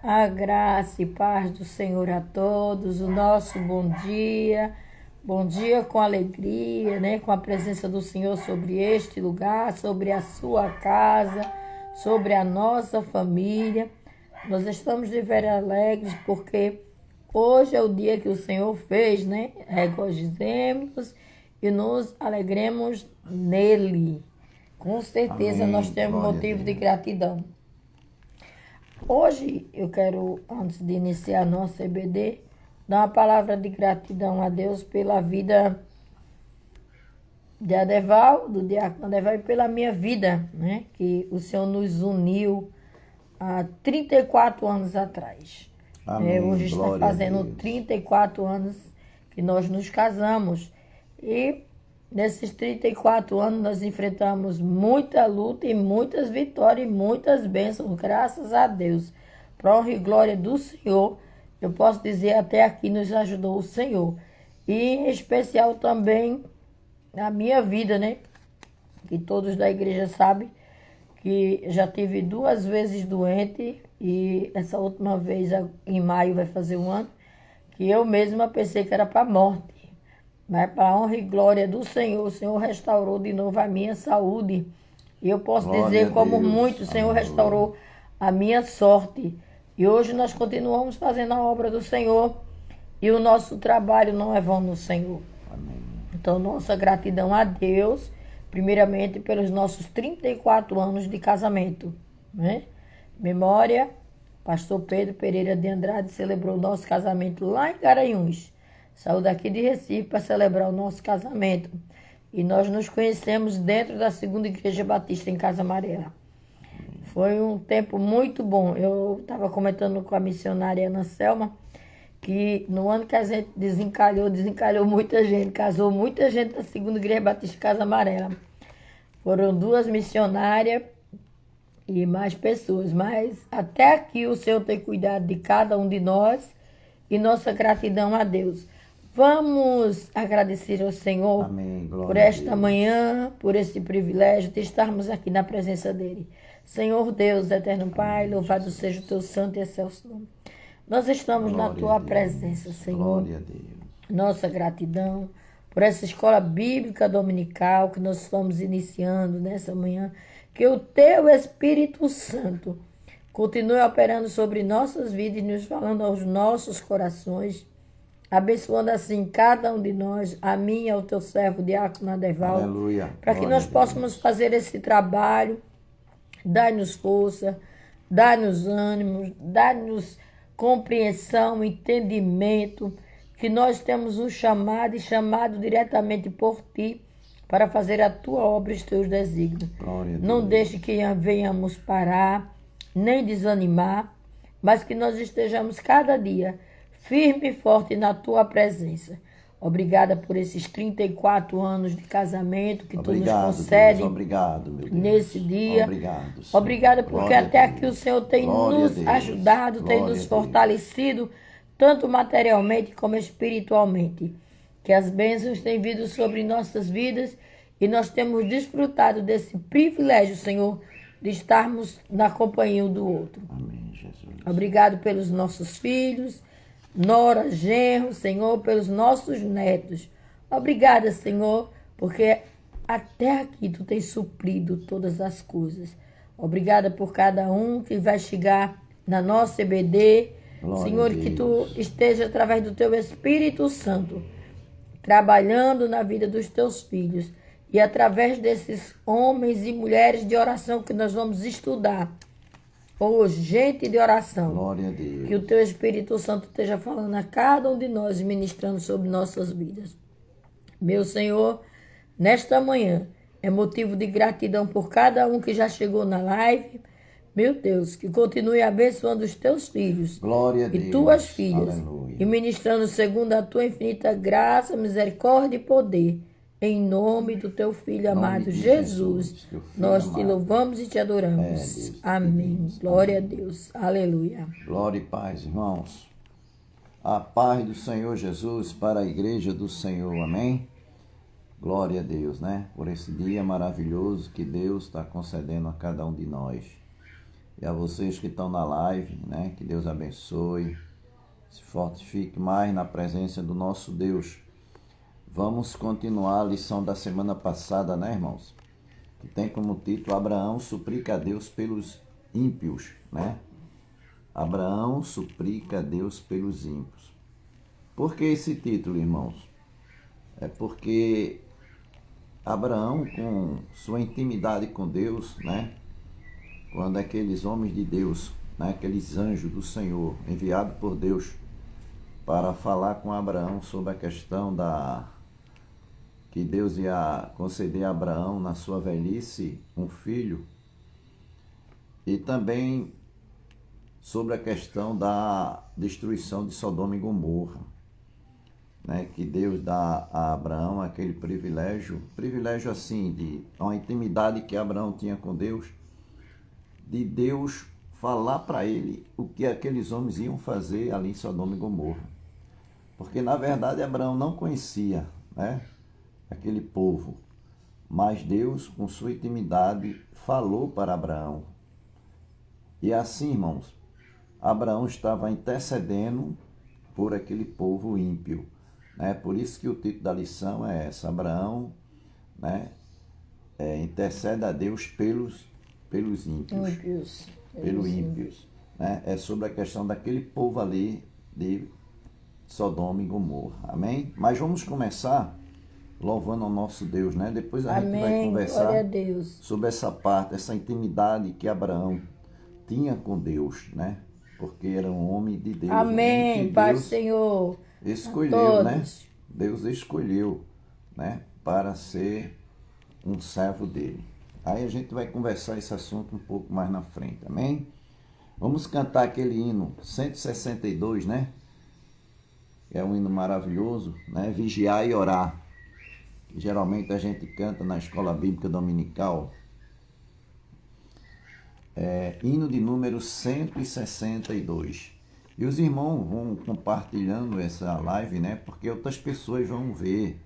A graça e paz do Senhor a todos, o nosso bom dia com alegria, né? Com a presença do Senhor sobre este lugar, sobre a sua casa, sobre a nossa família. Nós estamos de vera alegres porque hoje é o dia que o Senhor fez, né? Regozijemos e nos alegremos nele. Com certeza Amém. nós temos Glória a motivo de Deus. gratidão. Hoje eu quero, antes de iniciar nosso EBD, dar uma palavra de gratidão a Deus pela vida de Adeval, do diácono Adeval, e pela minha vida, né? Que o Senhor nos uniu há 34 anos atrás. Amém. Hoje está Glória a fazendo Deus. 34 anos que nós nos casamos. E nesses 34 anos nós enfrentamos muita luta e muitas vitórias e muitas bênçãos, graças a Deus. Para honra e glória do Senhor, eu posso dizer até aqui nos ajudou o Senhor. E em especial também na minha vida, né? Que todos da igreja sabem que já tive 2 vezes doente e essa última vez, em maio, vai fazer um ano, que eu mesma pensei que era para a morte. Mas para a honra e glória do Senhor, o Senhor restaurou de novo a minha saúde. E eu posso Glória dizer, a como Deus. muito, o Senhor Aleluia. restaurou a minha sorte. E hoje nós continuamos fazendo a obra do Senhor e o nosso trabalho não é vão no Senhor. Amém. Então, nossa gratidão a Deus, primeiramente pelos nossos 34 anos de casamento, né? Memória, pastor Pedro Pereira de Andrade celebrou o nosso casamento lá em Garanhuns. Saiu daqui de Recife para celebrar o nosso casamento. E nós nos conhecemos dentro da Segunda Igreja Batista em Casa Amarela. Foi um tempo muito bom. Eu estava comentando com a missionária Ana Selma que no ano que a gente desencalhou muita gente, casou muita gente da Segunda Igreja Batista Casa Amarela. Foram 2 missionárias e mais pessoas, mas até aqui o Senhor tem cuidado de cada um de nós e nossa gratidão a Deus. Vamos agradecer ao Senhor Amém. Glória por a esta Deus. manhã, por esse privilégio de estarmos aqui na presença dEle. Senhor Deus, eterno Pai, louvado seja o teu santo e excelso nome. Nós estamos na Glória tua a Deus. presença, Senhor. Glória a Deus. Nossa gratidão por essa escola bíblica dominical que nós estamos iniciando nessa manhã. Que o teu Espírito Santo continue operando sobre nossas vidas e nos falando aos nossos corações, abençoando assim cada um de nós, a mim e ao teu servo, diácono Adeval, Aleluia. para que Glória nós a possamos Deus. fazer esse trabalho. Dá-nos força, dá-nos ânimo, dá-nos compreensão, entendimento, que nós temos um chamado e chamado diretamente por ti para fazer a tua obra e os teus desígnios. Glória a Não Deus. deixe que venhamos parar, nem desanimar, mas que nós estejamos cada dia firme e forte na tua presença. Obrigada por esses 34 anos de casamento que tu nos Obrigado, concede Deus. Obrigado, meu Deus. nesse dia. Obrigado, Senhor. Obrigada porque Glória a até aqui o Deus. Senhor tem Glória a nos Deus. ajudado, tem Glória nos a Deus. fortalecido, tanto materialmente como espiritualmente. Que as bênçãos têm vindo sobre nossas vidas e nós temos desfrutado desse privilégio, Senhor, de estarmos na companhia um do outro. Amém, Jesus. Obrigado pelos nossos filhos, nora, genro, Senhor, pelos nossos netos. Obrigada, Senhor, porque até aqui tu tens suprido todas as coisas. Obrigada por cada um que vai chegar na nossa EBD. Glória Senhor, a que Deus. tu esteja através do teu Espírito Santo trabalhando na vida dos teus filhos e através desses homens e mulheres de oração que nós vamos estudar hoje, gente de oração. Glória a Deus. Que o teu Espírito Santo esteja falando a cada um de nós, ministrando sobre nossas vidas. Meu Senhor, nesta manhã é motivo de gratidão por cada um que já chegou na live. Meu Deus, que continue abençoando os teus filhos Glória a e Deus. tuas filhas, Aleluia. e ministrando segundo a tua infinita graça, misericórdia e poder. Em nome do teu Filho amado de Jesus, Jesus, teu Filho nós te amado. louvamos e te adoramos. Deus, Amém. Deus. Glória a Deus. Aleluia. Glória e paz, irmãos. A paz do Senhor Jesus para a igreja do Senhor. Amém? Glória a Deus, né? Por esse dia maravilhoso que Deus está concedendo a cada um de nós. E a vocês que estão na live, né? Que Deus abençoe, se fortifique mais na presença do nosso Deus. Vamos continuar a lição da semana passada, né, irmãos? Que tem como título Abraão suplica a Deus pelos ímpios, né? Abraão suplica a Deus pelos ímpios. Por que esse título, irmãos? É porque Abraão, com sua intimidade com Deus, né? Quando aqueles homens de Deus, né? Aqueles anjos do Senhor, enviados por Deus para falar com Abraão sobre a questão que Deus ia conceder a Abraão na sua velhice um filho, e também sobre a questão da destruição de Sodoma e Gomorra, né, que Deus dá a Abraão aquele privilégio assim, de uma intimidade que Abraão tinha com Deus, de Deus falar para ele o que aqueles homens iam fazer ali em Sodoma e Gomorra. Porque, na verdade, Abraão não conhecia, né, aquele povo, mas Deus, com sua intimidade, falou para Abraão. E assim, irmãos, Abraão estava intercedendo por aquele povo ímpio, né? Por isso que o título da lição é essa: Abraão, né, intercede a Deus pelos ímpios. Pelos ímpios, né? É sobre a questão daquele povo ali de Sodoma e Gomorra. Amém? Mas vamos começar louvando ao nosso Deus, né? Depois a gente vai conversar sobre essa parte, essa intimidade que Abraão tinha com Deus, né? Porque era um homem de Deus. Amém, Pai Senhor. Escolheu, né? Deus escolheu, né? Para ser um servo dele. Aí a gente vai conversar esse assunto um pouco mais na frente, amém? Vamos cantar aquele hino 162, né? É um hino maravilhoso, né? Vigiar e orar. Que geralmente a gente canta na escola bíblica dominical. Hino de número 162. E os irmãos vão compartilhando essa live, né? Porque outras pessoas vão ver,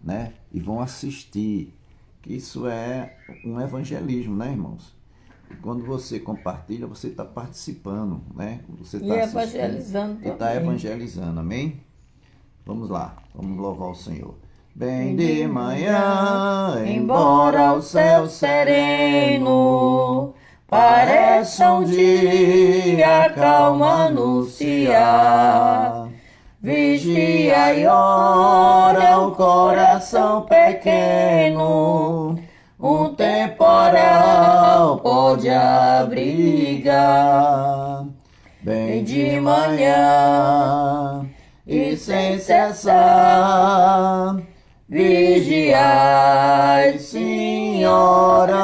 né? E vão assistir. Que isso é um evangelismo, né, irmãos? E quando você compartilha, você está participando, né? Você está evangelizando e está evangelizando, amém? Vamos lá, vamos louvar o Senhor. Bem de manhã, embora o céu sereno pareça um dia calmo anunciar, vigia e ora o coração pequeno, um temporal pode abrigar. Bem de manhã e sem cessar, vigiai, Senhora,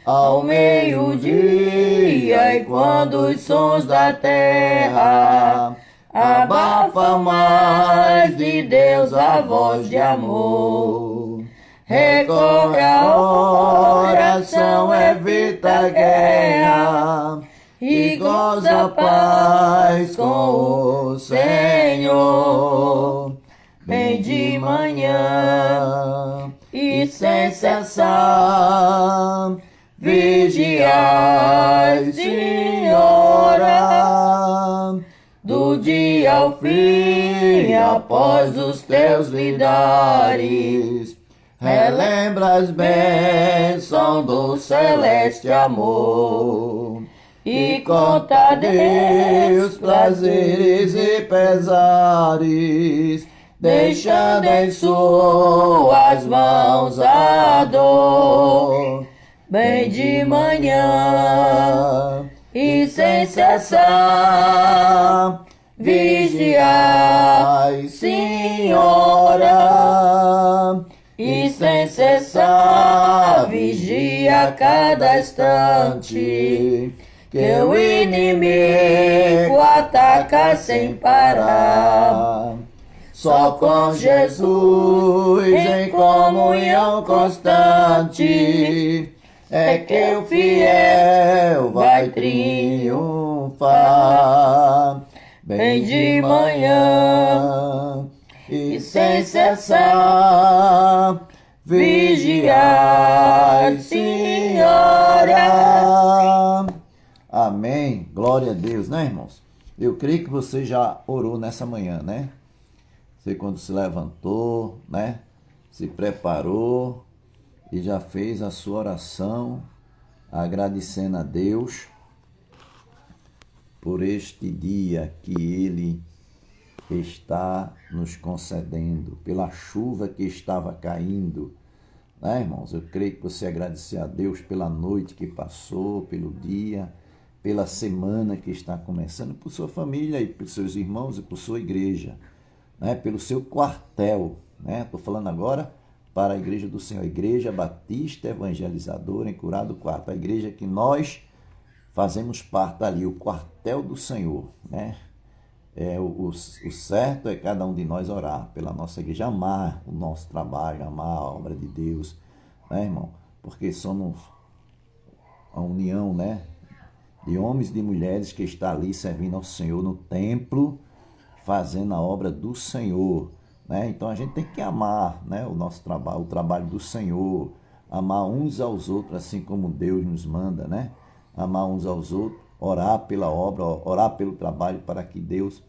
ao meio-dia, e quando os sons da terra abafam mais de Deus a voz de amor, recorre a oração, evita a guerra e goza a paz com o Senhor. Bem de manhã e sem cessar, vigiai, Senhora, do dia ao fim, após os teus lidares, relembra as bênçãos do celeste amor, e conta a Deus prazeres e pesares, deixando em suas mãos a dor. Bem de manhã e sem cessar, vigiai, Senhora, e sem cessar, vigia a cada instante, que o inimigo ataca sem parar. Só com Jesus em comunhão constante é que o fiel vai triunfar. Bem de manhã e sem cessar, vigiai, Senhora, Amém. Glória a Deus, né, irmãos? Eu creio que você já orou nessa manhã, né? Você quando se levantou, né? Se preparou e já fez a sua oração, agradecendo a Deus por este dia que Ele está nos concedendo, pela chuva que estava caindo, né, irmãos? Eu creio que você agradecer a Deus pela noite que passou, pelo dia, pela semana que está começando, por sua família e por seus irmãos e por sua igreja, né? Pelo seu quartel, né? Estou falando agora para a Igreja do Senhor, a Igreja Batista Evangelizadora em Curado 4, a igreja que nós fazemos parte ali, o quartel do Senhor, né? O certo é cada um de nós orar pela nossa igreja, amar o nosso trabalho, amar a obra de Deus, né, irmão? Porque somos a união, né, de homens e de mulheres que está ali servindo ao Senhor no templo, fazendo a obra do Senhor, né? Então a gente tem que amar, né, o nosso trabalho, o trabalho do Senhor, amar uns aos outros, assim como Deus nos manda, né? Amar uns aos outros, orar pela obra, orar pelo trabalho para que Deus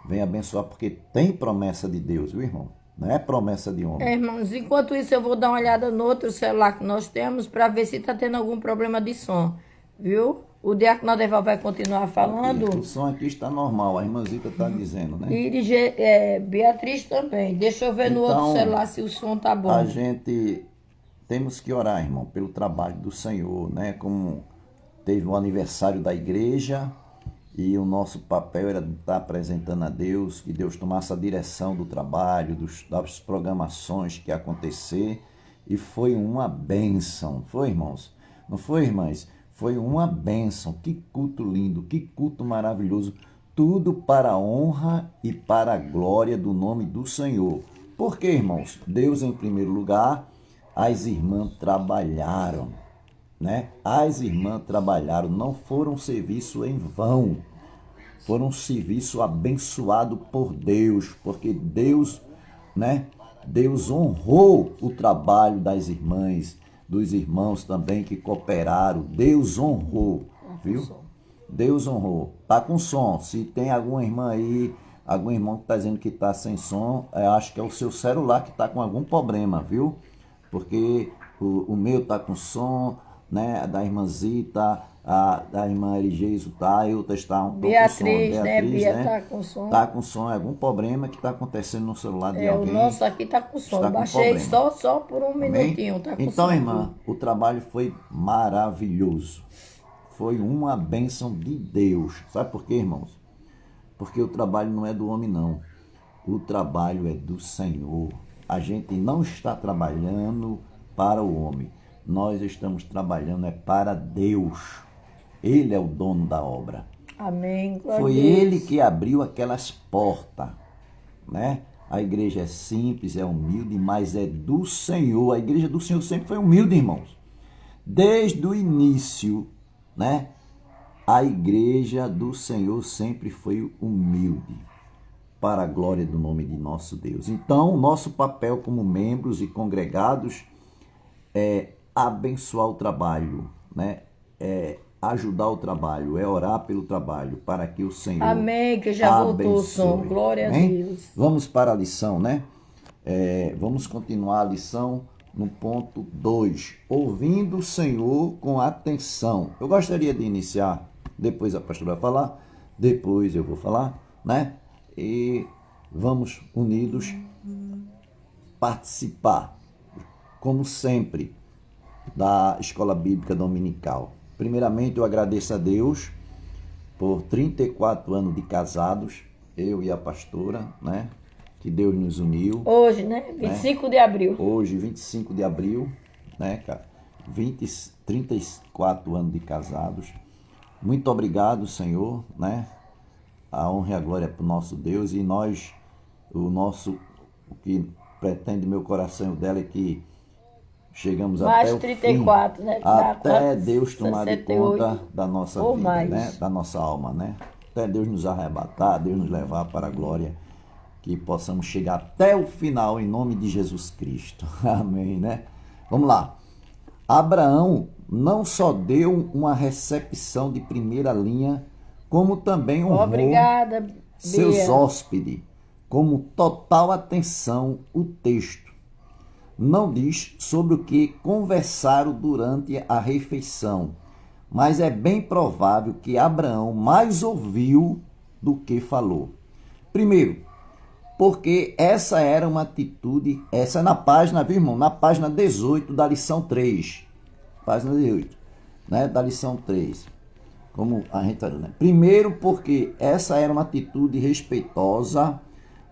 venha abençoar, porque tem promessa de Deus, viu, irmão? Não é promessa de homem. Irmãos, enquanto isso eu vou dar uma olhada no outro celular que nós temos para ver se está tendo algum problema de som, viu? O Diácono Adeval vai continuar falando. O som aqui está normal, a irmãzita está dizendo, né? E Beatriz também. Deixa eu ver no outro celular se o som tá bom. A gente temos que orar, irmão, pelo trabalho do Senhor, né? Como teve o aniversário da igreja e o nosso papel era estar apresentando a Deus, que Deus tomasse a direção do trabalho, das programações que ia acontecer, e foi uma bênção, foi, irmãos? Não foi, irmãs? Foi uma bênção, que culto lindo, que culto maravilhoso, tudo para a honra e para a glória do nome do Senhor. Por quê, irmãos? Deus em primeiro lugar, as irmãs trabalharam, né? As irmãs trabalharam, não foram serviço em vão, foram serviço abençoado por Deus, porque Deus, né? Deus honrou o trabalho das irmãs, dos irmãos também que cooperaram. Deus honrou, viu? Deus honrou. Tá com som. Se tem alguma irmã aí, algum irmão que está dizendo que está sem som, eu acho que é o seu celular que está com algum problema, viu? Porque o meu tá com som, né? Da irmãzita, da irmã Erigeiso tá, e outra está com som. Beatriz, né? Bia tá com som. Tá com som, é algum problema que está acontecendo no celular de alguém. O nosso aqui tá com som. Está com Baixei problema. só por um minutinho, tá com Então, som. irmã, o trabalho foi maravilhoso. Foi uma bênção de Deus. Sabe por quê, irmãos? Porque o trabalho não é do homem, não. O trabalho é do Senhor. A gente não está trabalhando para o homem. Nós estamos trabalhando para Deus. Ele é o dono da obra. Amém. Glória Foi a Deus. ele que abriu aquelas portas, né? A igreja é simples, é humilde, mas é do Senhor. A igreja do Senhor sempre foi humilde, irmãos. Desde o início, né? A igreja do Senhor sempre foi humilde, para a glória do nome de nosso Deus. Então, nosso papel como membros e congregados é abençoar o trabalho, né? É ajudar o trabalho, é orar pelo trabalho, para que o Senhor Amém, que já voltou o som. abençoe. Glória Amém? a Deus. Vamos para a lição, né? Vamos continuar a lição no ponto 2. Ouvindo o Senhor com atenção. Eu gostaria de iniciar, depois a pastora vai falar, depois eu vou falar, né? E vamos unidos participar, como sempre, da Escola Bíblica Dominical. Primeiramente, eu agradeço a Deus por 34 anos de casados, eu e a pastora, né? Que Deus nos uniu. Hoje, né? 25 de abril. Hoje, 25 de abril, né, cara? 34 anos de casados. Muito obrigado, Senhor, né? A honra e a glória é para o nosso Deus. E nós, o que pretende meu coração e o dela é que chegamos Mais até o 34, fim, né? até Deus tomar de 68, conta da nossa ou vida, mais. né? Da nossa alma, né? Até Deus nos arrebatar, Deus nos levar para a glória, que possamos chegar até o final em nome de Jesus Cristo. Amém, né? Vamos lá. Abraão não só deu uma recepção de primeira linha, como também honrou Obrigada, seus Bia. hóspedes, como total atenção o texto. Não diz sobre o que conversaram durante a refeição, mas é bem provável que Abraão mais ouviu do que falou. Primeiro, porque essa era uma atitude, essa é na página, viu, irmão? Na página 18 da lição 3. Página 18, né? Da lição 3. Como a gente está dizendo, né? Primeiro, porque essa era uma atitude respeitosa,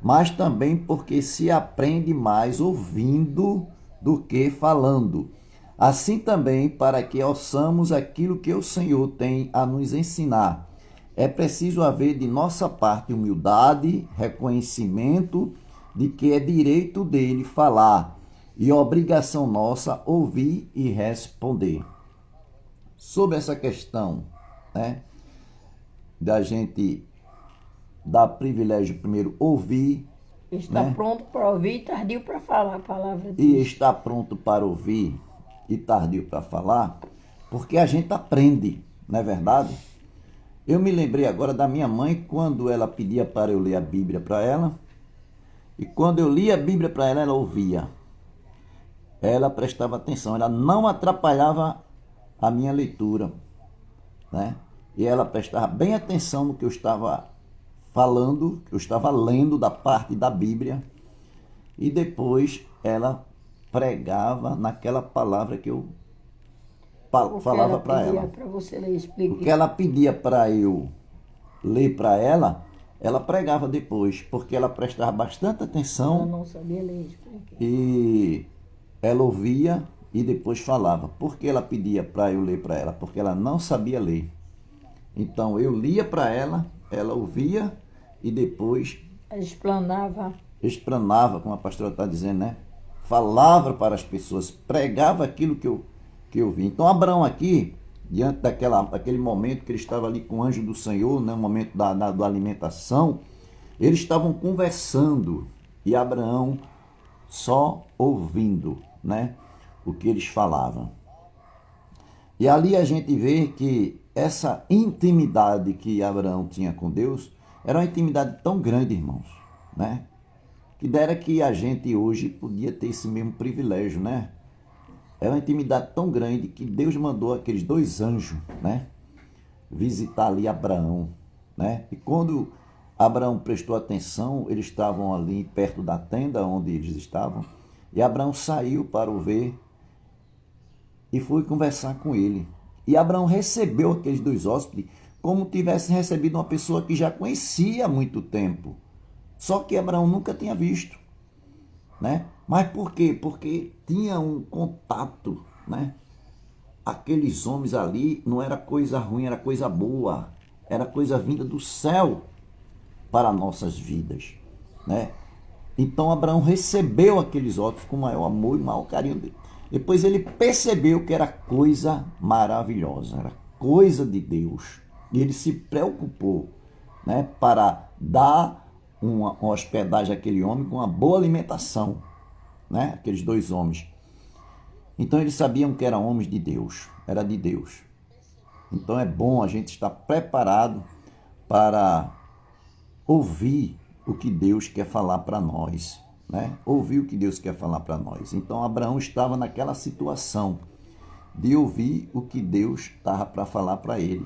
mas também porque se aprende mais ouvindo do que falando. Assim também, para que ouçamos aquilo que o Senhor tem a nos ensinar, é preciso haver de nossa parte humildade, reconhecimento de que é direito dele falar e obrigação nossa ouvir e responder. Sobre essa questão, né, da gente dar privilégio primeiro ouvir, Está né, pronto para ouvir e tardio para falar a palavra de e Deus. está pronto para ouvir e tardio para falar, porque a gente aprende, não é verdade? Eu me lembrei agora da minha mãe quando ela pedia para eu ler a Bíblia para ela, e quando eu lia a Bíblia para ela, ela ouvia. Ela prestava atenção, ela não atrapalhava a minha leitura, né? E ela prestava bem atenção no que eu estava falando, que eu estava lendo da parte da Bíblia, e depois ela pregava naquela palavra que eu falava para ela. Para você ler, O explique. que ela pedia para eu ler para ela pregava depois, porque ela prestava bastante Eu atenção não sabia ler, explique. e ela ouvia e depois falava. Por que ela pedia para eu ler para ela? Porque ela não sabia ler. Então eu lia para ela, ela ouvia e depois Explanava. explanava, como a pastora está dizendo, né? Falava para as pessoas, pregava aquilo que eu vi. Então Abraão aqui, diante daquele momento que ele estava ali com o anjo do Senhor, né? O momento da alimentação, eles estavam conversando e Abraão só ouvindo, né? O que eles falavam. E ali a gente vê que essa intimidade que Abraão tinha com Deus era uma intimidade tão grande, irmãos, né? Que dera que a gente hoje podia ter esse mesmo privilégio, né? É uma intimidade tão grande que Deus mandou aqueles dois anjos, né? Visitar ali Abraão, né? E quando Abraão prestou atenção, eles estavam ali perto da tenda onde eles estavam, e Abraão saiu para o ver e foi conversar com ele. E Abraão recebeu aqueles dois hóspedes como tivesse recebido uma pessoa que já conhecia há muito tempo. Só que Abraão nunca tinha visto, né? Mas por quê? Porque tinha um contato, né? Aqueles homens ali não era coisa ruim, era coisa boa. Era coisa vinda do céu para nossas vidas, né? Então Abraão recebeu aqueles hóspedes com maior amor e maior carinho dele. Depois ele percebeu que era coisa maravilhosa, era coisa de Deus. E ele se preocupou, né, para dar uma hospedagem àquele homem com uma boa alimentação, né, aqueles dois homens. Então eles sabiam que eram homens de Deus, era de Deus. Então é bom a gente estar preparado para ouvir o que Deus quer falar para nós, né? Ouvir o que Deus quer falar para nós. Então Abraão estava naquela situação de ouvir o que Deus estava para falar para ele.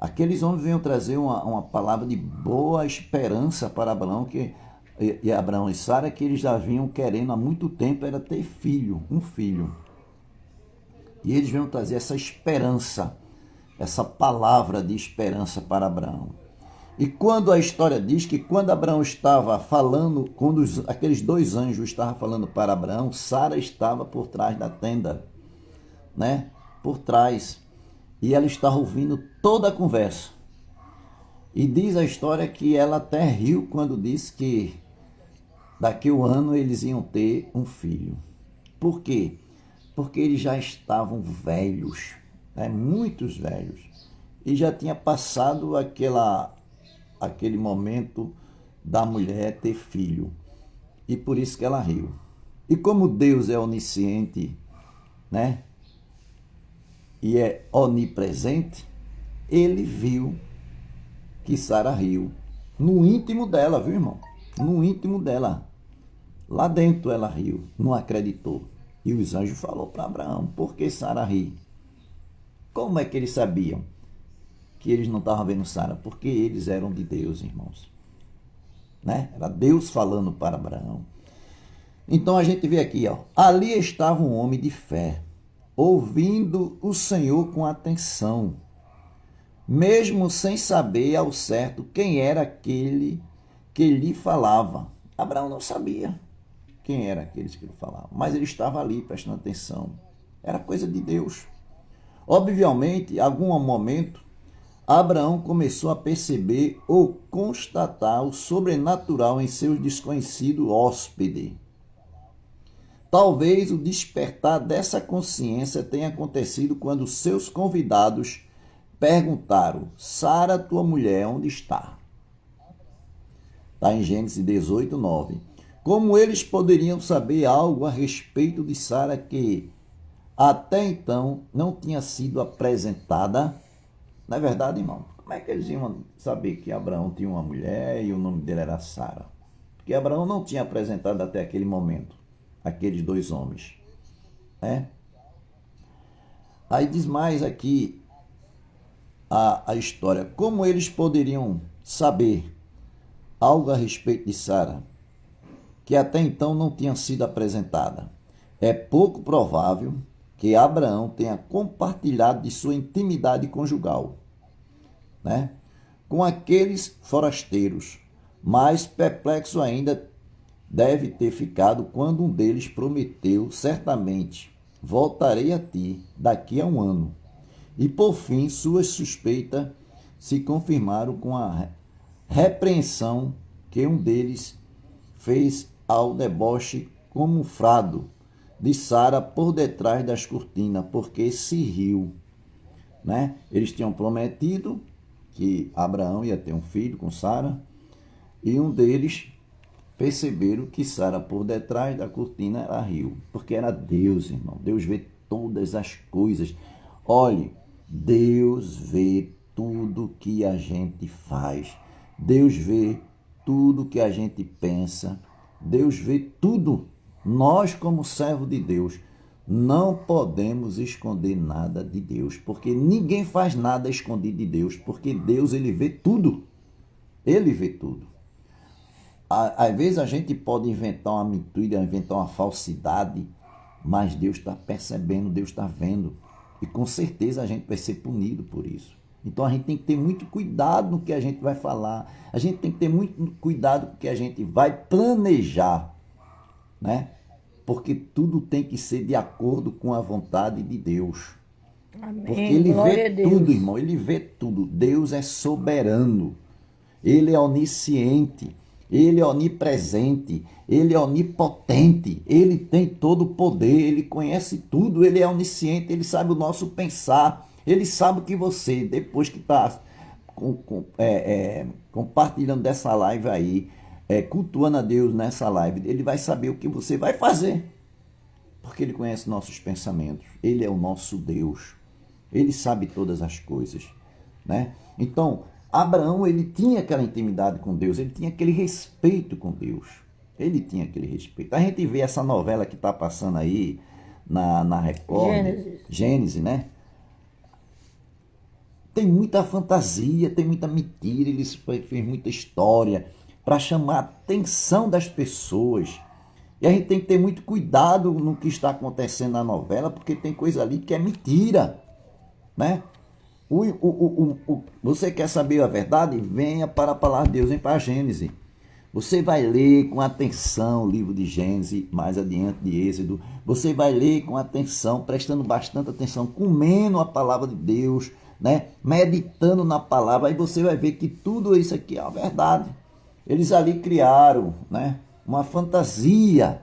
Aqueles homens vinham trazer uma palavra de boa esperança para Abraão, e Abraão e Sara, que eles já vinham querendo há muito tempo, era ter filho, um filho. E eles vinham trazer essa esperança, essa palavra de esperança para Abraão. E quando a história diz que quando Abraão estava falando, quando aqueles dois anjos estavam falando para Abraão, Sara estava por trás da tenda, né? Por trás. E ela estava ouvindo toda a conversa. E diz a história que ela até riu quando disse que daqui a um ano eles iam ter um filho. Por quê? Porque eles já estavam velhos, né? Muitos velhos. E já tinha passado aquele momento da mulher ter filho. E por isso que ela riu. E como Deus é onisciente, né? e é onipresente, ele viu que Sara riu. No íntimo dela, viu, irmão? No íntimo dela. Lá dentro ela riu, não acreditou. E os anjos falaram para Abraão, por que Sara ri? Como é que eles sabiam que eles não estavam vendo Sara? Porque eles eram de Deus, irmãos. Né? Era Deus falando para Abraão. Então a gente vê aqui, ó, ali estava um homem de fé, ouvindo o Senhor com atenção, mesmo sem saber ao certo quem era aquele que lhe falava. Abraão não sabia quem era aqueles que lhe falavam, mas ele estava ali prestando atenção. Era coisa de Deus. Obviamente, em algum momento, Abraão começou a perceber ou constatar o sobrenatural em seu desconhecido hóspede. Talvez o despertar dessa consciência tenha acontecido quando seus convidados perguntaram: Sara, tua mulher, onde está? Está em Gênesis 18, 9. Como eles poderiam saber algo a respeito de Sara que até então não tinha sido apresentada? Não é verdade, irmão? Como é que eles iam saber que Abraão tinha uma mulher e o nome dele era Sara? Porque Abraão não tinha apresentado até aquele momento aqueles dois homens. Né? Aí diz mais aqui a história. Como eles poderiam saber algo a respeito de Sara que até então não tinha sido apresentada? É pouco provável que Abraão tenha compartilhado de sua intimidade conjugal, né, com aqueles forasteiros. Mais perplexo ainda deve ter ficado quando um deles prometeu: certamente voltarei a ti daqui a um ano. E por fim suas suspeitas se confirmaram com a repreensão que um deles fez ao deboche camuflado de Sara por detrás das cortinas, porque se riu. Né? Eles tinham prometido que Abraão ia ter um filho com Sara, e um deles perceberam que Sara por detrás da cortina ela riu, porque era Deus, irmão. Deus vê todas as coisas. Olhe, Deus vê tudo que a gente faz. Deus vê tudo que a gente pensa. Deus vê tudo. Nós, como servo de Deus, não podemos esconder nada de Deus, porque ninguém faz nada escondido de Deus, porque Deus, ele vê tudo. Ele vê tudo. Às vezes a gente pode inventar uma mentira, inventar uma falsidade, mas Deus está percebendo, Deus está vendo. E com certeza a gente vai ser punido por isso. Então a gente tem que ter muito cuidado no que a gente vai falar. A gente tem que ter muito cuidado com o que a gente vai planejar, né? Porque tudo tem que ser de acordo com a vontade de Deus. Amém. Porque ele Glória vê tudo, irmão. Ele vê tudo. Deus é soberano. Ele é onisciente. Ele é onipresente. Ele é onipotente. Ele tem todo o poder. Ele conhece tudo. Ele é onisciente. Ele sabe o nosso pensar. Ele sabe o que você, depois que está compartilhando dessa live aí, cultuando a Deus nessa live, ele vai saber o que você vai fazer. Porque ele conhece nossos pensamentos. Ele é o nosso Deus. Ele sabe todas as coisas, né? Então, Abraão, ele tinha aquela intimidade com Deus, ele tinha aquele respeito com Deus. Ele tinha aquele respeito. A gente vê essa novela que está passando aí na Record, Gênesis, né? Tem muita fantasia, tem muita mentira, ele fez muita história para chamar a atenção das pessoas. E a gente tem que ter muito cuidado no que está acontecendo na novela, porque tem coisa ali que é mentira, né? Você quer saber a verdade? Venha para a palavra de Deus, vem para a Gênesis. Você vai ler com atenção o livro de Gênesis, mais adiante de Êxodo. Você vai ler com atenção, prestando bastante atenção, comendo a palavra de Deus, né? Meditando na palavra. Aí você vai ver que tudo isso aqui é a verdade. Eles ali criaram, né, uma fantasia.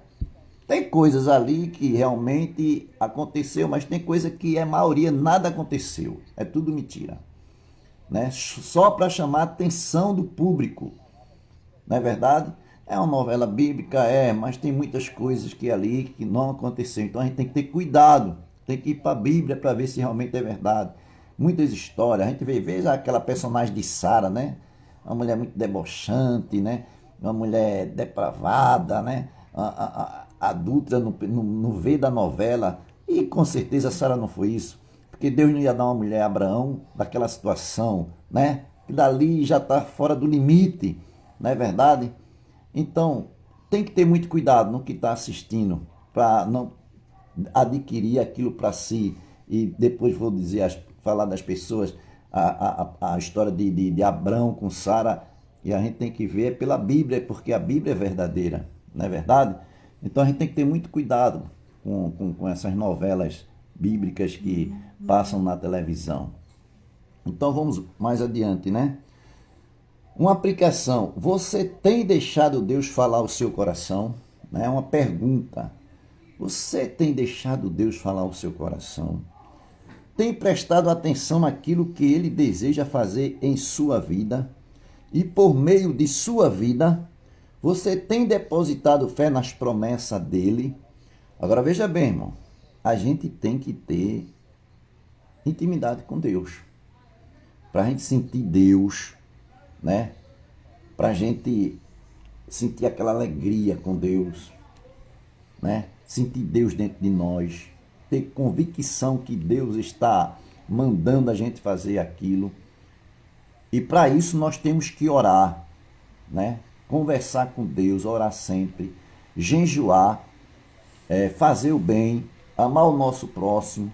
Tem coisas ali que realmente aconteceu, mas tem coisa que a maioria nada aconteceu. É tudo mentira, né? Só para chamar a atenção do público. Não é verdade? É uma novela bíblica, mas tem muitas coisas que ali que não aconteceu. Então a gente tem que ter cuidado Tem que ir para a Bíblia para ver se realmente é verdade. Muitas histórias, a gente vê aquela personagem de Sara, né? Uma mulher muito debochante, né? Uma mulher depravada, né? Adulta no veio da novela. E com certeza Sara não foi isso. Porque Deus não ia dar uma mulher a Abraão daquela situação, né? Que dali já está fora do limite, não é verdade? Então, tem que ter muito cuidado no que está assistindo, para não adquirir aquilo para si. E depois vou dizer, falar das pessoas, a história de Abraão com Sara, e a gente tem que ver pela Bíblia, porque a Bíblia é verdadeira, não é verdade? Então a gente tem que ter muito cuidado com essas novelas bíblicas que passam na televisão. Então vamos mais adiante, né? Uma aplicação. Você tem deixado Deus falar o seu coração? É uma pergunta. Você tem deixado Deus falar o seu coração? Tem prestado atenção naquilo que Ele deseja fazer em sua vida? E por meio de sua vida, você tem depositado fé nas promessas dEle? Agora veja bem, irmão. A gente tem que ter intimidade com Deus. Para a gente sentir Deus, né? Para a gente sentir aquela alegria com Deus, né? Sentir Deus dentro de nós, ter convicção que Deus está mandando a gente fazer aquilo. E para isso nós temos que orar, né? Conversar com Deus, orar sempre, jejuar, fazer o bem, amar o nosso próximo,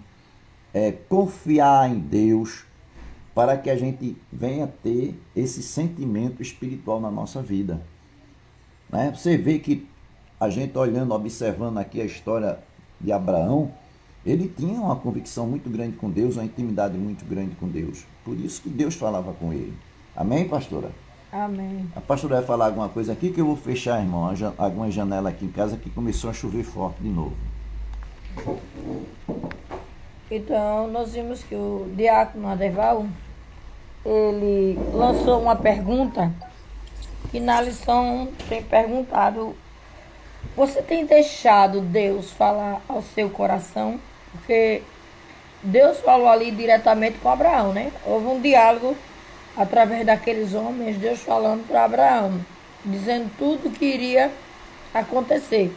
confiar em Deus, para que a gente venha ter esse sentimento espiritual na nossa vida. Né? Você vê que a gente olhando, observando aqui a história de Abraão, ele tinha uma convicção muito grande com Deus, uma intimidade muito grande com Deus. Por isso que Deus falava com ele. Amém, pastora? Amém. A pastora vai falar alguma coisa aqui que eu vou fechar, irmão, alguma janela aqui em casa que começou a chover forte de novo. Então, nós vimos que o diácono Adeval, ele lançou uma pergunta que na lição tem perguntado: você tem deixado Deus falar ao seu coração? Porque Deus falou ali diretamente com Abraão, né? Houve um diálogo através daqueles homens, Deus falando para Abraão, dizendo tudo o que iria acontecer.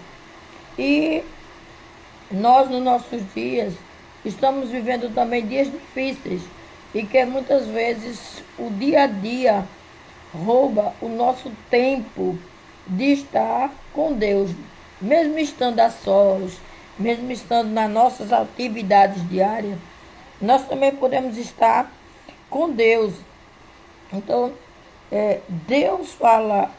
E nós, nos nossos dias, estamos vivendo também dias difíceis e que muitas vezes o dia a dia rouba o nosso tempo de estar com Deus, mesmo estando a sós, mesmo estando nas nossas atividades diárias, nós também podemos estar com Deus. Então, Deus fala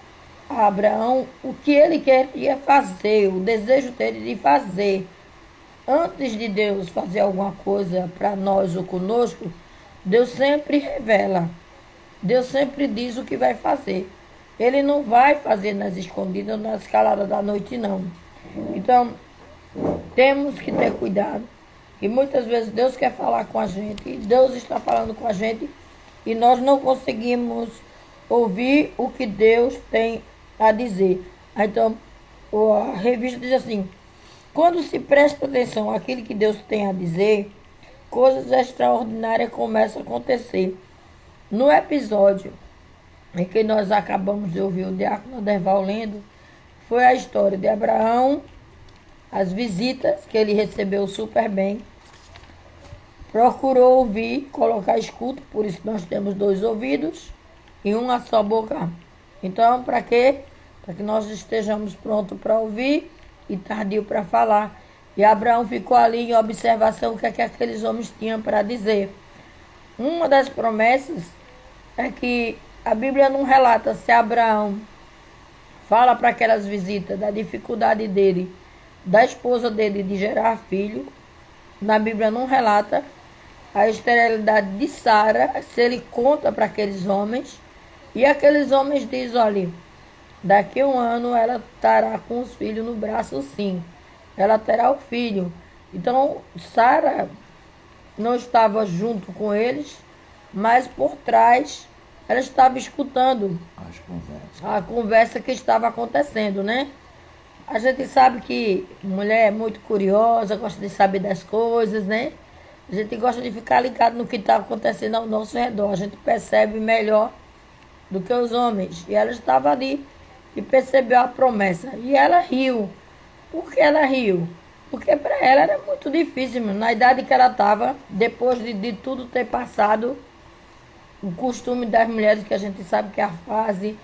a Abraão o que ele queria fazer, o desejo dele de fazer. Antes de Deus fazer alguma coisa para nós ou conosco, Deus sempre revela. Deus sempre diz o que vai fazer. Ele não vai fazer nas escondidas, nas caladas da noite, não. Então, temos que ter cuidado. E muitas vezes Deus quer falar com a gente, Deus está falando com a gente, e nós não conseguimos ouvir o que Deus tem a dizer. Então, a revista diz assim: quando se presta atenção àquilo que Deus tem a dizer, coisas extraordinárias começam a acontecer. No episódio em que nós acabamos de ouvir o diácono Adeval lendo, foi a história de Abraão, as visitas que ele recebeu super bem, procurou ouvir, colocar escuta, por isso nós temos 2 ouvidos e uma só boca. Então, para quê? Para que nós estejamos prontos para ouvir e tardio para falar. E Abraão ficou ali em observação o que é que aqueles homens tinham para dizer. Uma das promessas é que a Bíblia não relata se Abraão fala para aquelas visitas da dificuldade dele, da esposa dele de gerar filho. Na Bíblia não relata a esterilidade de Sara, se ele conta para aqueles homens. E aqueles homens dizem: olha, daqui a 1 ano ela estará com os filhos no braço, sim. Ela terá o filho. Então, Sara não estava junto com eles, mas por trás ela estava escutando a conversa que estava acontecendo, né? A gente sabe que mulher é muito curiosa, gosta de saber das coisas, né? A gente gosta de ficar ligado no que está acontecendo ao nosso redor. A gente percebe melhor do que os homens. E ela estava ali e percebeu a promessa. E ela riu. Por que ela riu? Porque para ela era muito difícil, mesmo. Na idade que ela estava, depois de tudo ter passado, o costume das mulheres, que a gente sabe que é a fase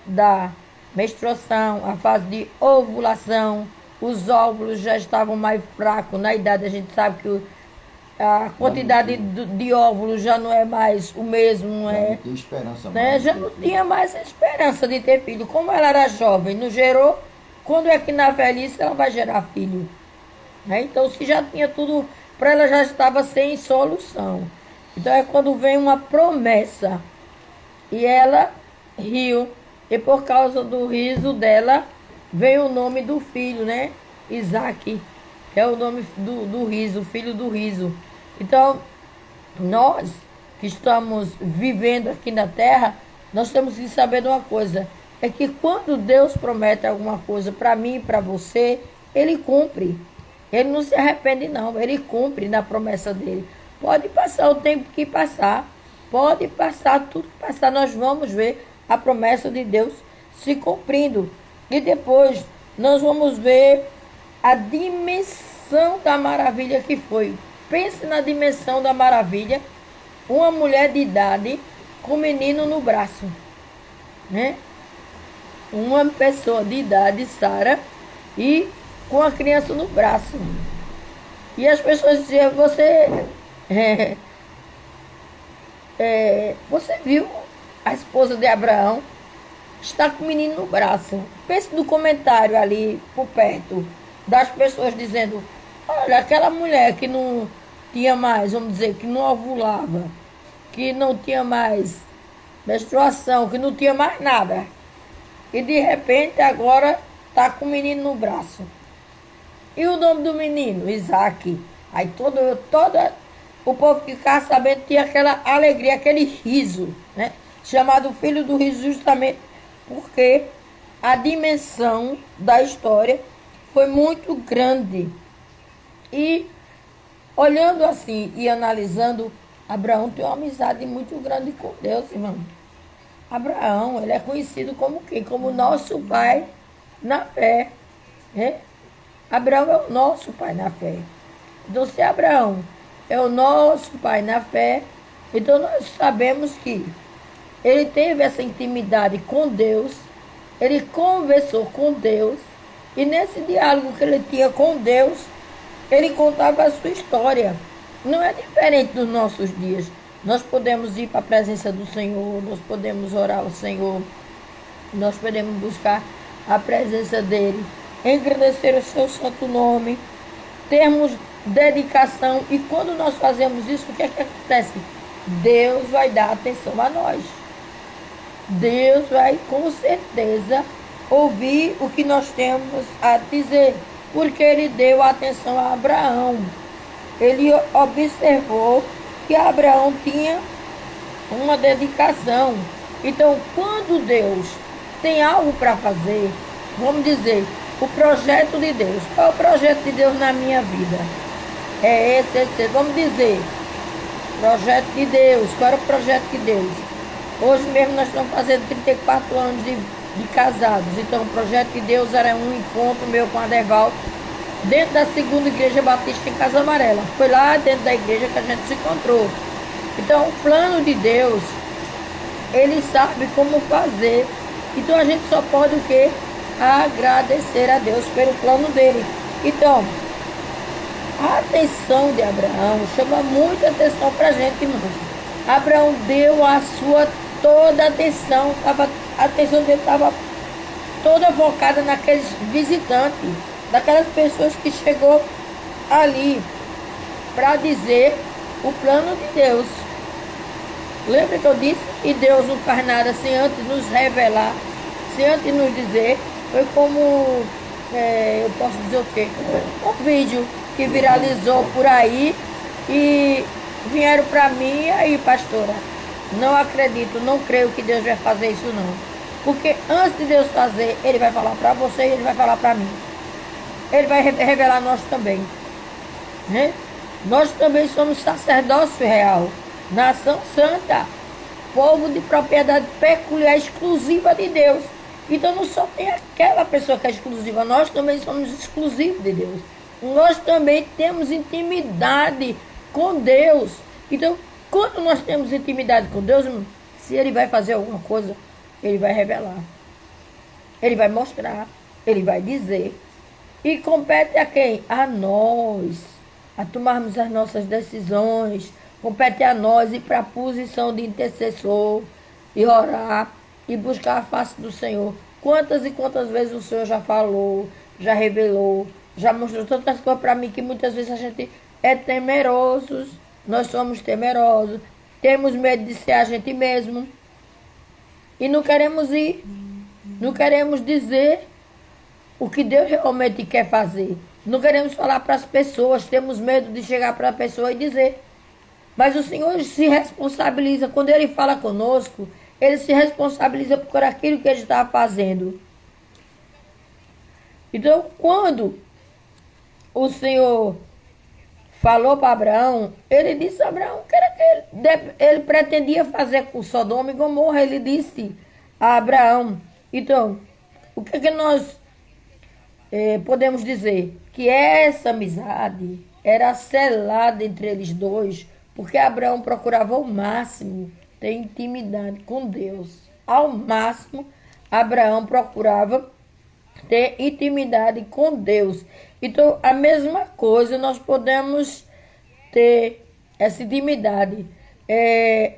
da menstruação, a fase de ovulação, os óvulos já estavam mais fracos. Na idade a gente sabe que a quantidade de óvulos já não é mais o mesmo, não Já é? não tinha esperança Né? mais. Já não tinha mais a esperança de ter filho. Como ela era jovem, não gerou, quando é que na velhice ela vai gerar filho? Né? Então, se já tinha tudo, para ela já estava sem solução. Então é quando vem uma promessa e ela riu, e por causa do riso dela veio o nome do filho, né? Isaac, que é o nome do riso, filho do riso. Então, nós que estamos vivendo aqui na terra, nós temos que saber de uma coisa, é que quando Deus promete alguma coisa para mim e para você, Ele cumpre. Ele não se arrepende não, Ele cumpre na promessa dele. Pode passar o tempo que passar, pode passar tudo que passar, nós vamos ver a promessa de Deus se cumprindo. E depois nós vamos ver a dimensão da maravilha que foi. Pense na dimensão da maravilha, uma mulher de idade com um menino no braço, né? Uma pessoa de idade, Sara, e com a criança no braço. E as pessoas diziam, você viu a esposa de Abraão? Está com o menino no braço. Pense no comentário ali por perto das pessoas dizendo, olha, aquela mulher que não tinha mais, vamos dizer, que não ovulava, que não tinha mais menstruação, que não tinha mais nada. E de repente agora está com o menino no braço. E o nome do menino? Isaac. Aí todo o povo que ficava sabendo tinha aquela alegria, aquele riso, né? Chamado filho do riso justamente porque a dimensão da história foi muito grande. E olhando assim e analisando, Abraão tem uma amizade muito grande com Deus, irmão. Abraão, ele é conhecido como quem? Como nosso pai na fé, né? Abraão é o nosso pai na fé. Então, se Abraão é o nosso pai na fé, então nós sabemos que ele teve essa intimidade com Deus, ele conversou com Deus, e nesse diálogo que ele tinha com Deus, ele contava a sua história. Não é diferente dos nossos dias. Nós podemos ir para a presença do Senhor, nós podemos orar ao Senhor, nós podemos buscar a presença dEle, engrandecer o seu santo nome, termos dedicação, e quando nós fazemos isso, o que é que acontece? Deus vai dar atenção a nós. Deus vai com certeza ouvir o que nós temos a dizer, porque Ele deu atenção a Abraão. Ele observou que Abraão tinha uma dedicação. Então, quando Deus tem algo para fazer, vamos dizer, o projeto de Deus. Qual é o projeto de Deus na minha vida? É esse. Vamos dizer, projeto de Deus. Qual era o projeto de Deus? Hoje mesmo nós estamos fazendo 34 anos de casados. Então, o projeto de Deus era um encontro meu com a Deval dentro da segunda igreja batista em Casa Amarela. Foi lá dentro da igreja que a gente se encontrou. Então, o plano de Deus, Ele sabe como fazer. Então, a gente só pode o quê? Agradecer a Deus pelo plano dele. Então, a atenção de Abraão chama muita atenção para a gente, irmão. Abraão deu a sua toda a atenção, a atenção dele estava toda focada naqueles visitantes, daquelas pessoas que chegou ali para dizer o plano de Deus. Lembra que eu disse que Deus não faz nada sem antes nos revelar, sem antes nos dizer? Foi como, eu posso dizer o quê? Um vídeo que viralizou por aí e vieram para mim, e aí, pastora, não acredito, não creio que Deus vai fazer isso não. Porque antes de Deus fazer, Ele vai falar para você e Ele vai falar para mim. Ele vai revelar nós também, né? Nós também somos sacerdócio real, nação santa, povo de propriedade peculiar, exclusiva de Deus. Então não só tem aquela pessoa que é exclusiva, nós também somos exclusivos de Deus. Nós também temos intimidade com Deus. Então, quando nós temos intimidade com Deus, se Ele vai fazer alguma coisa, Ele vai revelar. Ele vai mostrar, Ele vai dizer. E compete a quem? A nós. A tomarmos as nossas decisões. Compete a nós ir para a posição de intercessor e orar e buscar a face do Senhor. Quantas e quantas vezes o Senhor já falou, já revelou, já mostrou tantas coisas para mim que muitas vezes a gente é temeroso. Nós somos temerosos. Temos medo de ser a gente mesmo. E não queremos ir. Não queremos dizer o que Deus realmente quer fazer. Não queremos falar para as pessoas. Temos medo de chegar para a pessoa e dizer. Mas o Senhor se responsabiliza. Quando Ele fala conosco, Ele se responsabiliza por aquilo que Ele está fazendo. Então, quando o Senhor falou para Abraão, Ele disse a Abraão que era que ele pretendia fazer com Sodoma e Gomorra. Ele disse a Abraão. Então, o que é que nós podemos dizer? Que essa amizade era selada entre eles dois, porque Abraão procurava ao máximo ter intimidade com Deus. Ao máximo, Abraão procurava ter intimidade com Deus. Então, a mesma coisa, nós podemos ter essa intimidade.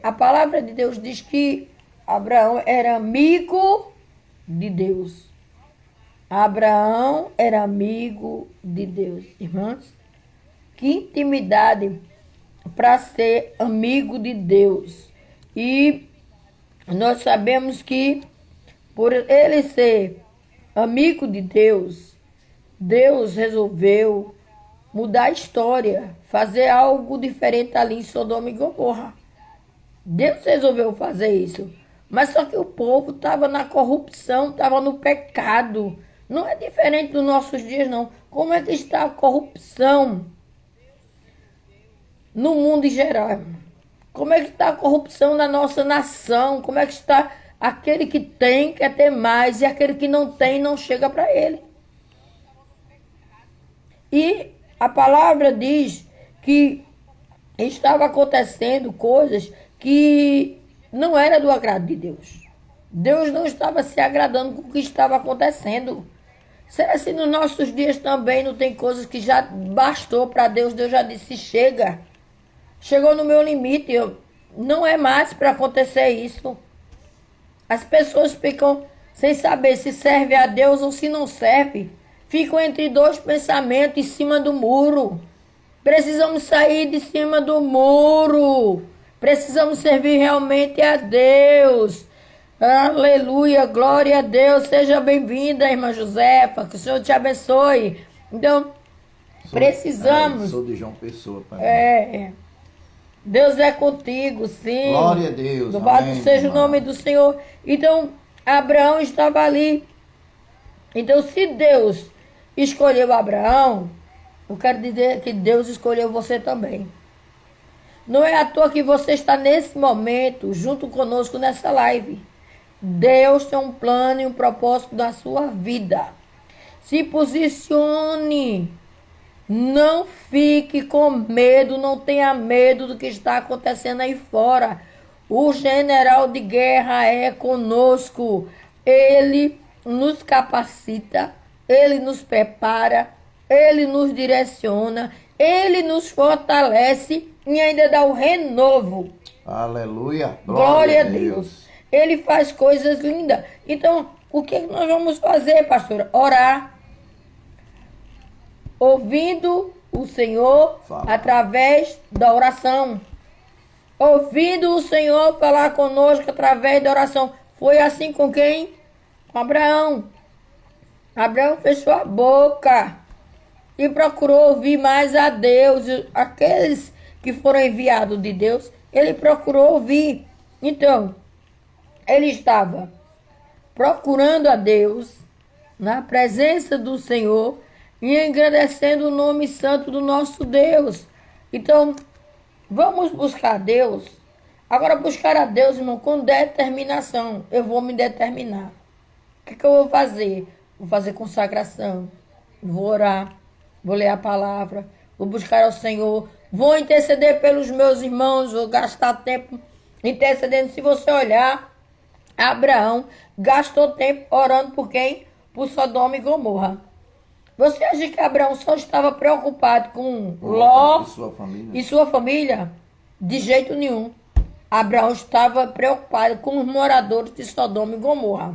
A palavra de Deus diz que Abraão era amigo de Deus. Abraão era amigo de Deus. Irmãos, que intimidade para ser amigo de Deus. E nós sabemos que por ele ser amigo de Deus, Deus resolveu mudar a história, fazer algo diferente ali em Sodoma e Gomorra. Deus resolveu fazer isso. Mas só que o povo estava na corrupção, estava no pecado. Não é diferente dos nossos dias, não. Como é que está a corrupção no mundo em geral? Como é que está a corrupção na nossa nação? Como é que está aquele que tem, quer ter mais, e aquele que não tem, não chega para ele? E a palavra diz que estava acontecendo coisas que não era do agrado de Deus. Deus não estava se agradando com o que estava acontecendo. Será que nos nossos dias também não tem coisas que já bastou para Deus? Deus já disse, chega. Chegou no meu limite. Não é mais para acontecer isso. As pessoas ficam sem saber se serve a Deus ou se não serve. Ficam entre dois pensamentos em cima do muro. Precisamos sair de cima do muro. Precisamos servir realmente a Deus. Aleluia, glória a Deus. Seja bem-vinda, irmã Josefa. Que o Senhor te abençoe. Então, precisamos. Sou de João Pessoa. Pai. Deus é contigo, sim. Glória a Deus. Louvado Amém, seja irmão. o nome do Senhor. Então, Abraão estava ali. Então, se Deus escolheu Abraão, eu quero dizer que Deus escolheu você também. Não é à toa que você está nesse momento, junto conosco nessa live. Deus tem um plano e um propósito na sua vida. Se posicione. Não fique com medo, não tenha medo do que está acontecendo aí fora. O general de guerra é conosco. Ele nos capacita, ele nos prepara, ele nos direciona, ele nos fortalece e ainda dá o renovo. Aleluia. Glória a Deus. Ele faz coisas lindas. Então, o que nós vamos fazer, pastora? Orar. Ouvindo o Senhor através da oração. Ouvindo o Senhor falar conosco através da oração. Foi assim com quem? Com Abraão. Abraão fechou a boca e procurou ouvir mais a Deus. Aqueles que foram enviados de Deus, ele procurou ouvir. Então, ele estava procurando a Deus na presença do Senhor. e engrandecendo o nome santo do nosso Deus. Então, vamos buscar Deus. Agora, buscar a Deus, irmão, com determinação. Eu vou me determinar. O que eu vou fazer? Vou fazer consagração. Vou orar. Vou ler a palavra. Vou buscar ao Senhor. Vou interceder pelos meus irmãos. Vou gastar tempo intercedendo. Se você olhar, Abraão gastou tempo orando por quem? Por Sodoma e Gomorra. Você acha que Abraão só estava preocupado com Ló e sua família? De jeito nenhum. Abraão estava preocupado com os moradores de Sodoma e Gomorra.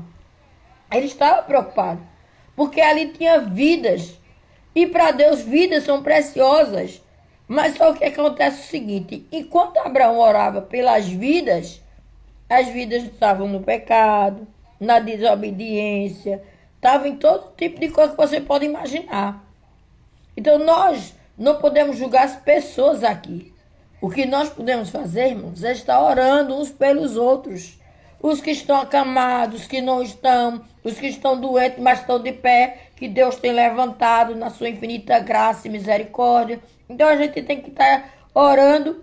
Ele estava preocupado, porque ali tinha vidas. E para Deus, vidas são preciosas. Mas só que acontece o seguinte: enquanto Abraão orava pelas vidas, as vidas estavam no pecado, na desobediência, estavam em todo tipo de coisa que você pode imaginar. Então nós não podemos julgar as pessoas aqui. O que nós podemos fazer, irmãos, é estar orando uns pelos outros. Os que estão acamados, os que não estão, os que estão doentes, mas estão de pé, que Deus tem levantado na sua infinita graça e misericórdia. Então a gente tem que estar orando,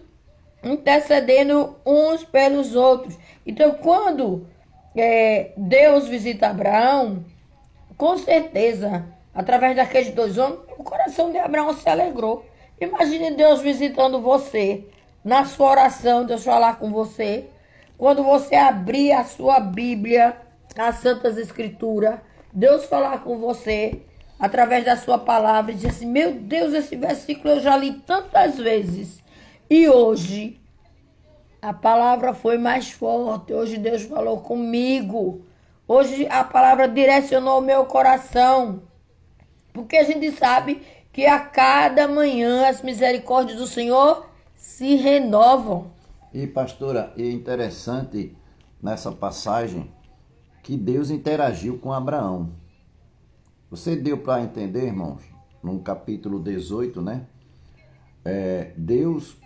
intercedendo uns pelos outros. Então quando Deus visita Abraão, com certeza, através daqueles dois homens, o coração de Abraão se alegrou. Imagine Deus visitando você, na sua oração, Deus falar com você. Quando você abrir a sua Bíblia, as Santas Escrituras, Deus falar com você, através da sua palavra, e dizer assim: meu Deus, esse versículo eu já li tantas vezes. E hoje, a palavra foi mais forte. Hoje Deus falou comigo. Hoje a palavra direcionou o meu coração. Porque a gente sabe que a cada manhã as misericórdias do Senhor se renovam. E pastora, é interessante nessa passagem que Deus interagiu com Abraão. Você deu para entender, irmãos, no capítulo 18, né? Deus,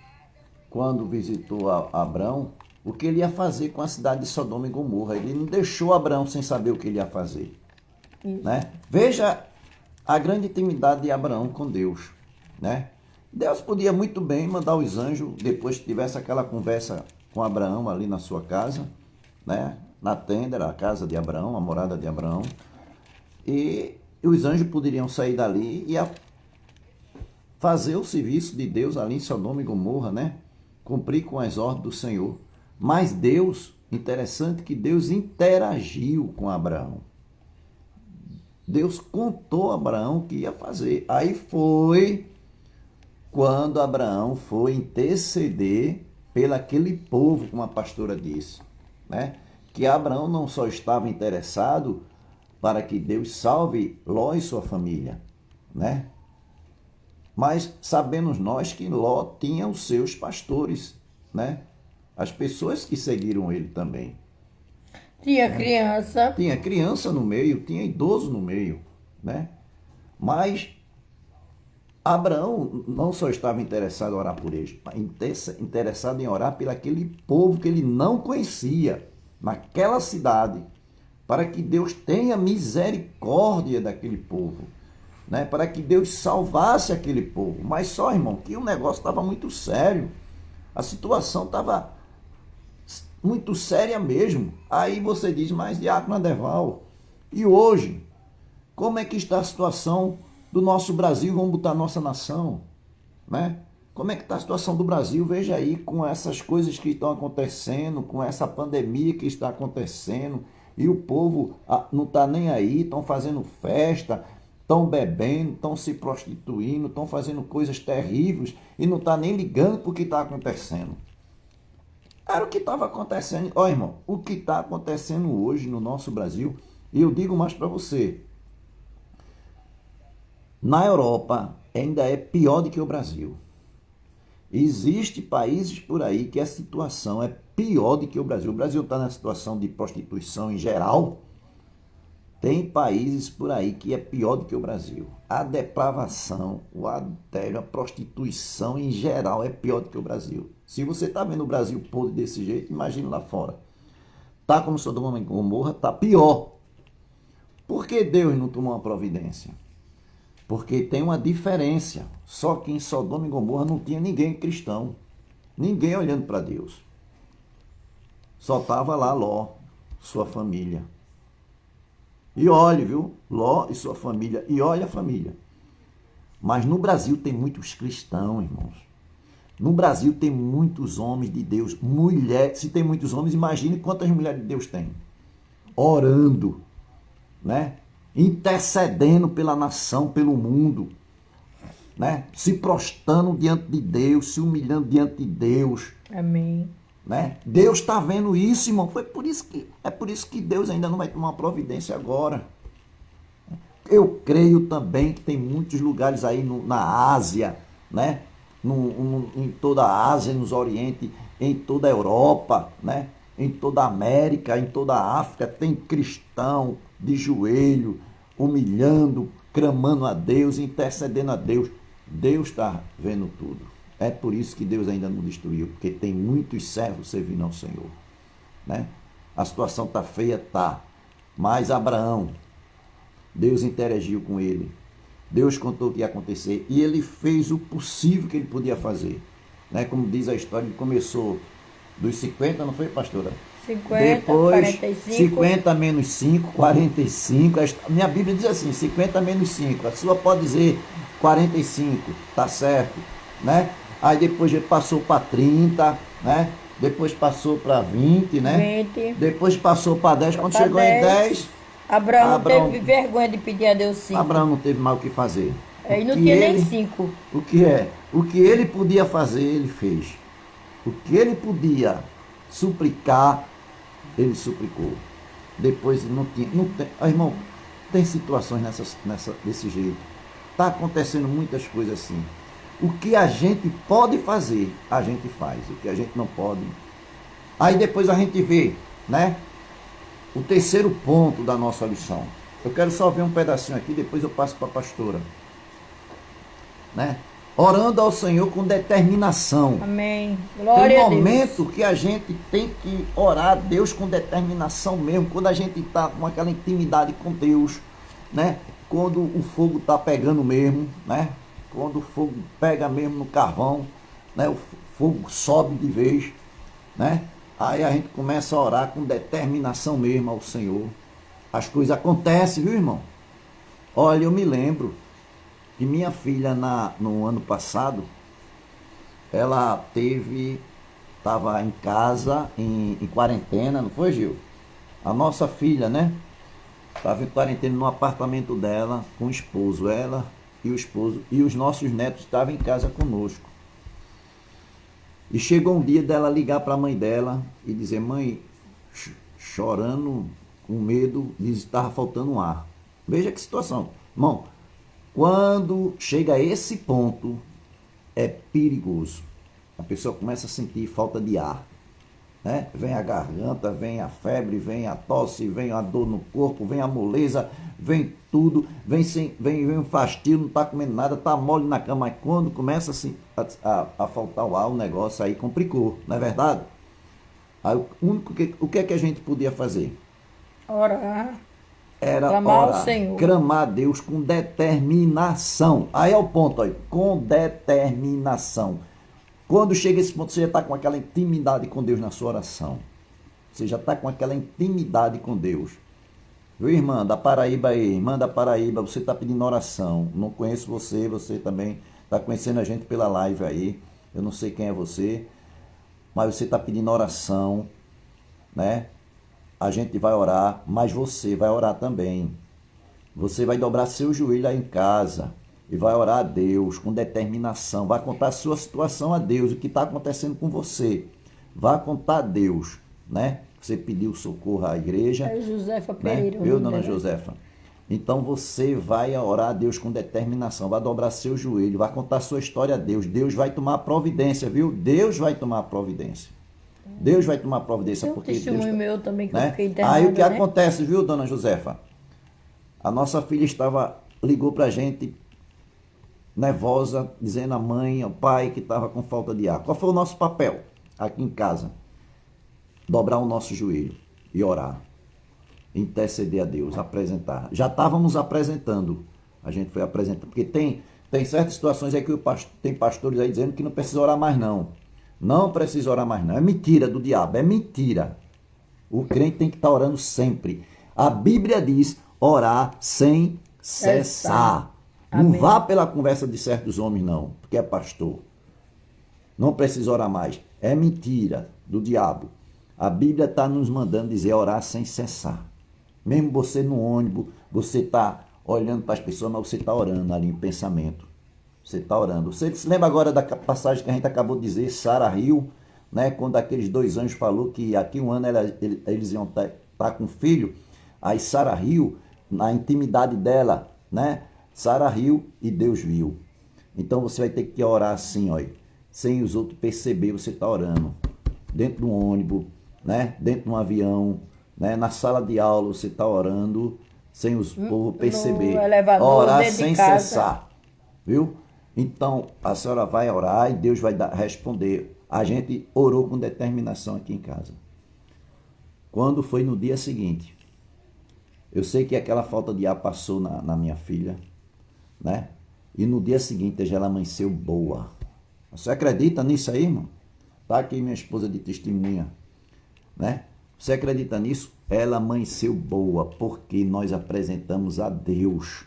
quando visitou Abraão, o que ele ia fazer com a cidade de Sodoma e Gomorra. Ele não deixou Abraão sem saber o que ele ia fazer. Né? Veja a grande intimidade de Abraão com Deus. Né? Deus podia muito bem mandar os anjos, depois que tivesse aquela conversa com Abraão ali na sua casa, né? Na tenda, era a casa de Abraão, a morada de Abraão. E os anjos poderiam sair dali e fazer o serviço de Deus ali em Sodoma e Gomorra, né? Cumprir com as ordens do Senhor. Mas Deus, interessante que Deus interagiu com Abraão. Deus contou a Abraão o que ia fazer. Aí foi quando Abraão foi interceder pelaquele povo, como a pastora disse, né? Que Abraão não só estava interessado para que Deus salve Ló e sua família, né? Mas sabemos nós que Ló tinha os seus pastores, né? As pessoas que seguiram ele também. Tinha criança. Tinha criança no meio, tinha idoso no meio, né? Mas Abraão não só estava interessado em orar por eles, mas interessado em orar por aquele povo que ele não conhecia, naquela cidade, para que Deus tenha misericórdia daquele povo, né? Para que Deus salvasse aquele povo. Mas só, irmão, que o negócio estava muito sério. A situação estava muito séria mesmo. Aí você diz: mas Diácono Adeval, e hoje? Como é que está a situação do nosso Brasil? Vamos botar a nossa nação, né? Como é que está a situação do Brasil? Veja aí, com essas coisas que estão acontecendo, com essa pandemia que está acontecendo, e o povo não está nem aí, estão fazendo festa, estão bebendo, estão se prostituindo, estão fazendo coisas terríveis e não está nem ligando para o que está acontecendo. Era o que estava acontecendo. Ó, irmão, o que está acontecendo hoje no nosso Brasil, e eu digo mais para você, na Europa ainda é pior do que o Brasil. Existem países por aí que a situação é pior do que o Brasil. O Brasil está na situação de prostituição em geral. Tem países por aí que é pior do que o Brasil. A depravação, o adultério, a prostituição em geral é pior do que o Brasil. Se você está vendo o Brasil podre desse jeito, imagine lá fora. Está como Sodoma e Gomorra, está pior. Por que Deus não tomou uma providência? Porque tem uma diferença. Só que em Sodoma e Gomorra não tinha ninguém cristão. Ninguém olhando para Deus. Só estava lá Ló, sua família. E olhe, viu? Ló e sua família. E olha a família. Mas no Brasil tem muitos cristãos, irmãos. No Brasil tem muitos homens de Deus. Mulheres, se tem muitos homens, imagine quantas mulheres de Deus tem. Orando, né? Intercedendo pela nação, pelo mundo, né? Se prostrando diante de Deus, se humilhando diante de Deus. Amém. Né? Deus está vendo isso, irmão. É por isso que Deus ainda não vai tomar uma providência agora. Eu creio também que tem muitos lugares aí na Ásia, né? Em toda a Ásia, nos Oriente, em toda a Europa, né? Em toda a América, em toda a África, tem cristão de joelho, humilhando, clamando a Deus, intercedendo a Deus. Deus está vendo tudo. É por isso que Deus ainda não destruiu, porque tem muitos servos servindo ao Senhor, né? A situação está feia, tá. Mas Abraão, Deus interagiu com ele. Deus contou o que ia acontecer e ele fez o possível que ele podia fazer, né? Como diz a história, ele começou dos 50, não foi, pastora? 50, Depois, 45. 50 menos 5, 45. Minha Bíblia diz assim, 50 menos 5. A sua pode dizer 45, tá certo, né? Aí depois ele passou para 30, né? Depois passou para 20, né? 20. Depois passou para 10. Quando Pra chegou em 10, Abraão teve vergonha de pedir a Deus 5. Abraão não teve mais o que fazer. E não tinha nem 5. O que ele podia fazer, ele fez. O que ele podia suplicar, ele suplicou. Depois não tem. Irmão, tem situações desse jeito. Está acontecendo muitas coisas assim. O que a gente pode fazer, a gente faz. O que a gente não pode. Aí depois a gente vê, né? O terceiro ponto da nossa lição. Eu quero só ver um pedacinho aqui, depois eu passo para a pastora. Né? Orando ao Senhor com determinação. Amém. Glória a Deus. Tem momento que a gente tem que orar a Deus com determinação mesmo. Quando a gente está com aquela intimidade com Deus, né? Quando o fogo está pegando mesmo, né? Quando o fogo pega mesmo no carvão, né? O fogo sobe de vez, né? Aí a gente começa a orar com determinação mesmo ao Senhor. As coisas acontecem, viu, irmão? Olha, eu me lembro que minha filha no ano passado, ela estava em casa, em quarentena, não foi, Gil? A nossa filha, né? Estava em quarentena no apartamento dela, com o esposo, ela e o esposo, e os nossos netos estavam em casa conosco. E chegou um dia dela ligar para a mãe dela e dizer, mãe, chorando, com medo, diz que estava faltando um ar. Veja que situação. Irmão, quando chega a esse ponto, é perigoso. A pessoa começa a sentir falta de ar. Né? Vem a garganta, vem a febre, vem a tosse, vem a dor no corpo, vem a moleza, vem tudo, vem um fastio, não está comendo nada, está mole na cama. Mas quando começa assim, a faltar o ar, o negócio aí complicou, não é verdade? Aí, o que é que a gente podia fazer? Orar. Era clamar orar, ao Senhor. clamar a Deus com determinação. Aí é o ponto, aí, com determinação. Quando chega esse ponto, você já está com aquela intimidade com Deus na sua oração. Você já está com aquela intimidade com Deus. Viu, irmã da Paraíba aí? Irmã da Paraíba, você está pedindo oração. Não conheço você, você também está conhecendo a gente pela live aí. Eu não sei quem é você, mas você está pedindo oração, né? A gente vai orar, mas você vai orar também. Você vai dobrar seu joelho aí em casa e vai orar a Deus com determinação. Vai contar a sua situação a Deus, o que está acontecendo com você. Vai contar a Deus, né? Você pediu socorro à igreja. É Josefa Pereira. Né? Viu, dona Josefa? Então você vai orar a Deus com determinação, vai dobrar seu joelho, vai contar a sua história a Deus. Deus vai tomar providência, viu? Deus vai tomar providência. Deus vai tomar providência. Porque testemunho Deus, meu também, que né? eu fiquei internada, aí o que né? acontece, viu, dona Josefa? A nossa filha ligou pra gente, nervosa, dizendo à mãe, ao pai, que estava com falta de ar. Qual foi o nosso papel aqui em casa? Dobrar o nosso joelho e orar. Interceder a Deus, apresentar. Já estávamos apresentando A gente foi apresentando, porque tem certas situações aí que tem pastores aí dizendo que não precisa orar mais não. Não precisa orar mais não. É mentira do diabo, é mentira. O crente tem que estar orando sempre. A Bíblia diz orar sem cessar. Não Amém. vá pela conversa de certos homens não, porque é pastor. Não precisa orar mais. É mentira do diabo. A Bíblia está nos mandando dizer orar sem cessar. Mesmo você no ônibus, você está olhando para as pessoas, mas você está orando ali em pensamento. Você está orando. Você se lembra agora da passagem que a gente acabou de dizer, Sarah Hill, né? Quando aqueles dois anjos falou que aqui um ano eles iam estar com filho. Aí Sarah Hill, na intimidade dela, né? Sarah Hill e Deus viu. Então você vai ter que orar assim, ó, sem os outros perceber, você está orando. Dentro de um ônibus, né? Dentro de um avião, né? Na sala de aula você está orando sem os povos perceber. No elevador, orar dentro de sem casa. cessar. Viu? Então, a senhora vai orar e Deus vai responder. A gente orou com determinação aqui em casa. Quando foi no dia seguinte, eu sei que aquela falta de ar passou na minha filha, né? E no dia seguinte ela amanheceu boa. Você acredita nisso aí, irmão? Tá aqui minha esposa de testemunha, né? Você acredita nisso? Ela amanheceu boa, porque nós apresentamos a Deus.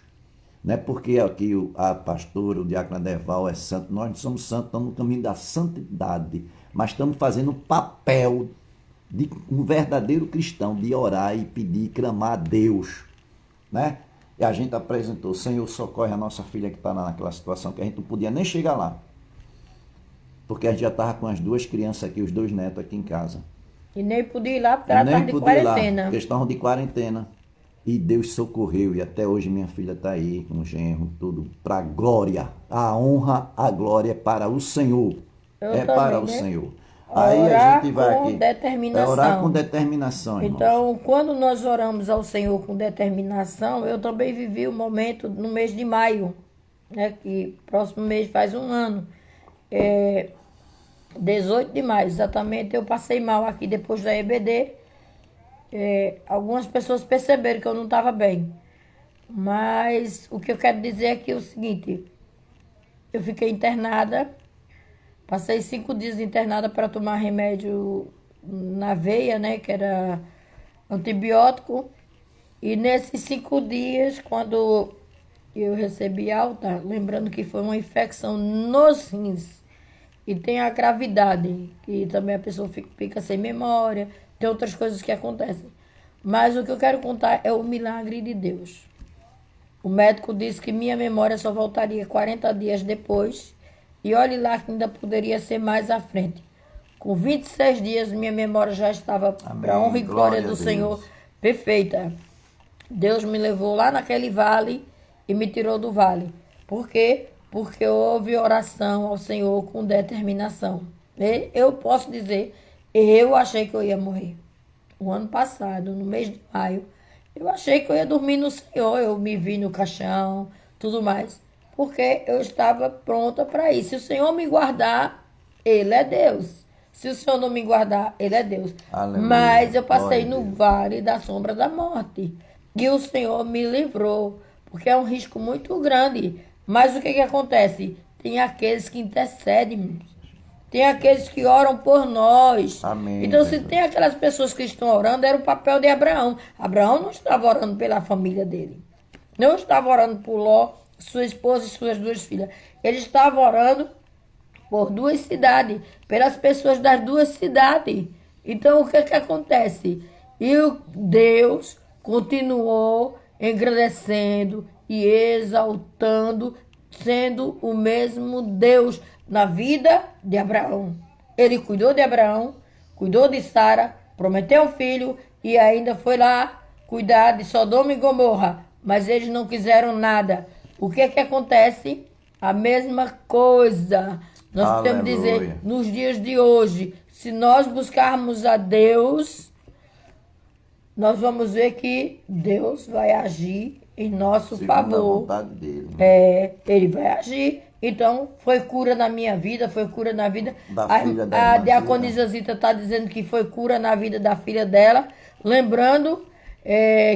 Não é porque aqui a pastora, o diácono Adeval é santo, nós não somos santos, estamos no caminho da santidade, mas estamos fazendo o papel de um verdadeiro cristão, de orar e pedir, clamar a Deus, né? E a gente apresentou, Senhor, socorre a nossa filha que está naquela situação que a gente não podia nem chegar lá, porque a gente já estava com as duas crianças aqui, os dois netos aqui em casa. E nem podia ir lá porque ela estava de quarentena. Eles estavam de quarentena. E Deus socorreu, e até hoje minha filha está aí, com o genro, tudo, para a glória. A honra, a glória é para o Senhor. Eu para também, o né? Senhor. Aí a gente vai com aqui. determinação. É orar com determinação, irmãos. Então, quando nós oramos ao Senhor com determinação, eu também vivi um momento no mês de maio, né? Que próximo mês faz um ano. 18 de maio, exatamente, eu passei mal aqui depois da EBD. Algumas pessoas perceberam que eu não estava bem. Mas o que eu quero dizer aqui é o seguinte: eu fiquei internada, passei 5 dias internada para tomar remédio na veia, né, que era antibiótico. E nesses 5 dias, quando eu recebi alta, lembrando que foi uma infecção nos rins, e tem a gravidade, que também a pessoa fica sem memória, tem outras coisas que acontecem. Mas o que eu quero contar é o milagre de Deus. O médico disse que minha memória só voltaria 40 dias depois. E olhe lá que ainda poderia ser mais à frente. Com 26 dias, minha memória já estava, para a honra e glória do Senhor, perfeita. Deus me levou lá naquele vale e me tirou do vale. Por quê? Porque houve oração ao Senhor com determinação. Eu posso dizer, eu achei que eu ia morrer. O ano passado, no mês de maio, eu achei que eu ia dormir no Senhor. Eu me vi no caixão, tudo mais. Porque eu estava pronta para isso. Se o Senhor me guardar, Ele é Deus. Se o Senhor não me guardar, Ele é Deus. Aleluia. Mas eu passei Glória a no Deus. vale da sombra da morte. E o Senhor me livrou. Porque é um risco muito grande. Mas o que acontece? Tem aqueles que intercedem. Tem aqueles que oram por nós. Amém, Então, se Jesus. tem aquelas pessoas que estão orando, era o papel de Abraão. Abraão não estava orando pela família dele. Não estava orando por Ló, sua esposa e suas 2 filhas. Ele estava orando por 2 cidades, pelas pessoas das 2 cidades. Então, o que acontece? E Deus continuou engrandecendo e exaltando, sendo o mesmo Deus na vida de Abraão. Ele cuidou de Abraão, cuidou de Sara, prometeu um filho e ainda foi lá cuidar de Sodoma e Gomorra. Mas eles não quiseram nada. O que acontece? A mesma coisa. Nós podemos dizer, nos dias de hoje, se nós buscarmos a Deus, nós vamos ver que Deus vai agir em nosso Segundo a favor. vontade dele. Ele vai agir. Então, foi cura na minha vida, foi cura na vida. Da filha da A irmã diaconisa Zita está dizendo que foi cura na vida da filha dela. Lembrando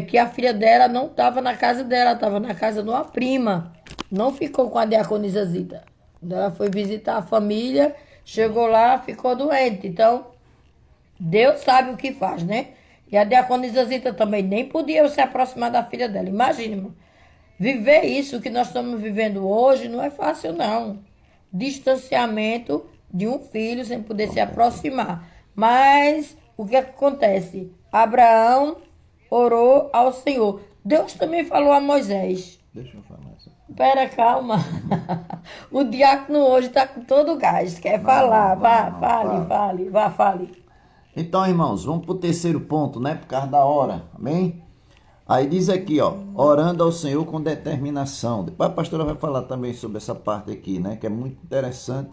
que a filha dela não estava na casa dela, estava na casa de uma prima. Não ficou com a diaconisa Zita. Quando ela foi visitar a família, chegou lá, ficou doente. Então, Deus sabe o que faz, né? E a diaconisa Zita também nem podia se aproximar da filha dela. Imagina, irmão. Viver isso que nós estamos vivendo hoje não é fácil, não. Distanciamento de um filho sem poder se aproximar. Mas o que acontece? Abraão orou ao Senhor. Deus também falou a Moisés. Deixa eu falar isso. Pera, calma. O diácono hoje está com todo o gás. Quer falar? Vá, fale. Então, irmãos, vamos para o terceiro ponto, né? Por causa da hora. Amém? Aí diz aqui, ó, orando ao Senhor com determinação. Depois a pastora vai falar também sobre essa parte aqui, né? Que é muito interessante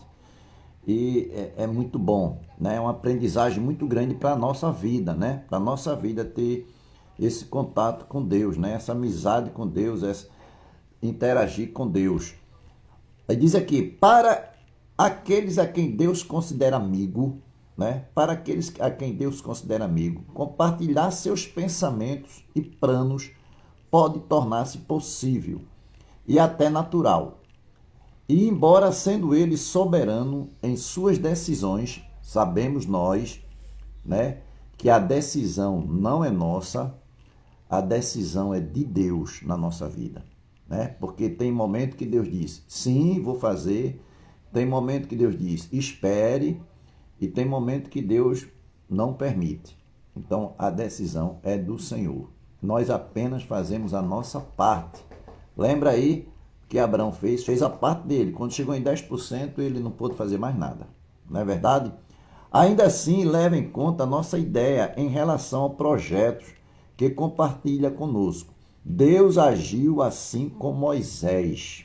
e é muito bom, né? É uma aprendizagem muito grande para a nossa vida, né? Para a nossa vida ter esse contato com Deus, né? Essa amizade com Deus, interagir com Deus. Aí diz aqui, para aqueles a quem Deus considera amigo, né? Para aqueles a quem Deus considera amigo, compartilhar seus pensamentos e planos pode tornar-se possível e até natural. E embora sendo ele soberano em suas decisões, sabemos nós, né, que a decisão não é nossa, a decisão é de Deus na nossa vida, né? Porque tem momento que Deus diz, sim, vou fazer, tem momento que Deus diz, espere, e tem momento que Deus não permite. Então, a decisão é do Senhor. Nós apenas fazemos a nossa parte. Lembra aí que Abraão fez a parte dele. Quando chegou em 10%, ele não pôde fazer mais nada. Não é verdade? Ainda assim, leva em conta a nossa ideia em relação a projetos que compartilha conosco. Deus agiu assim com Moisés,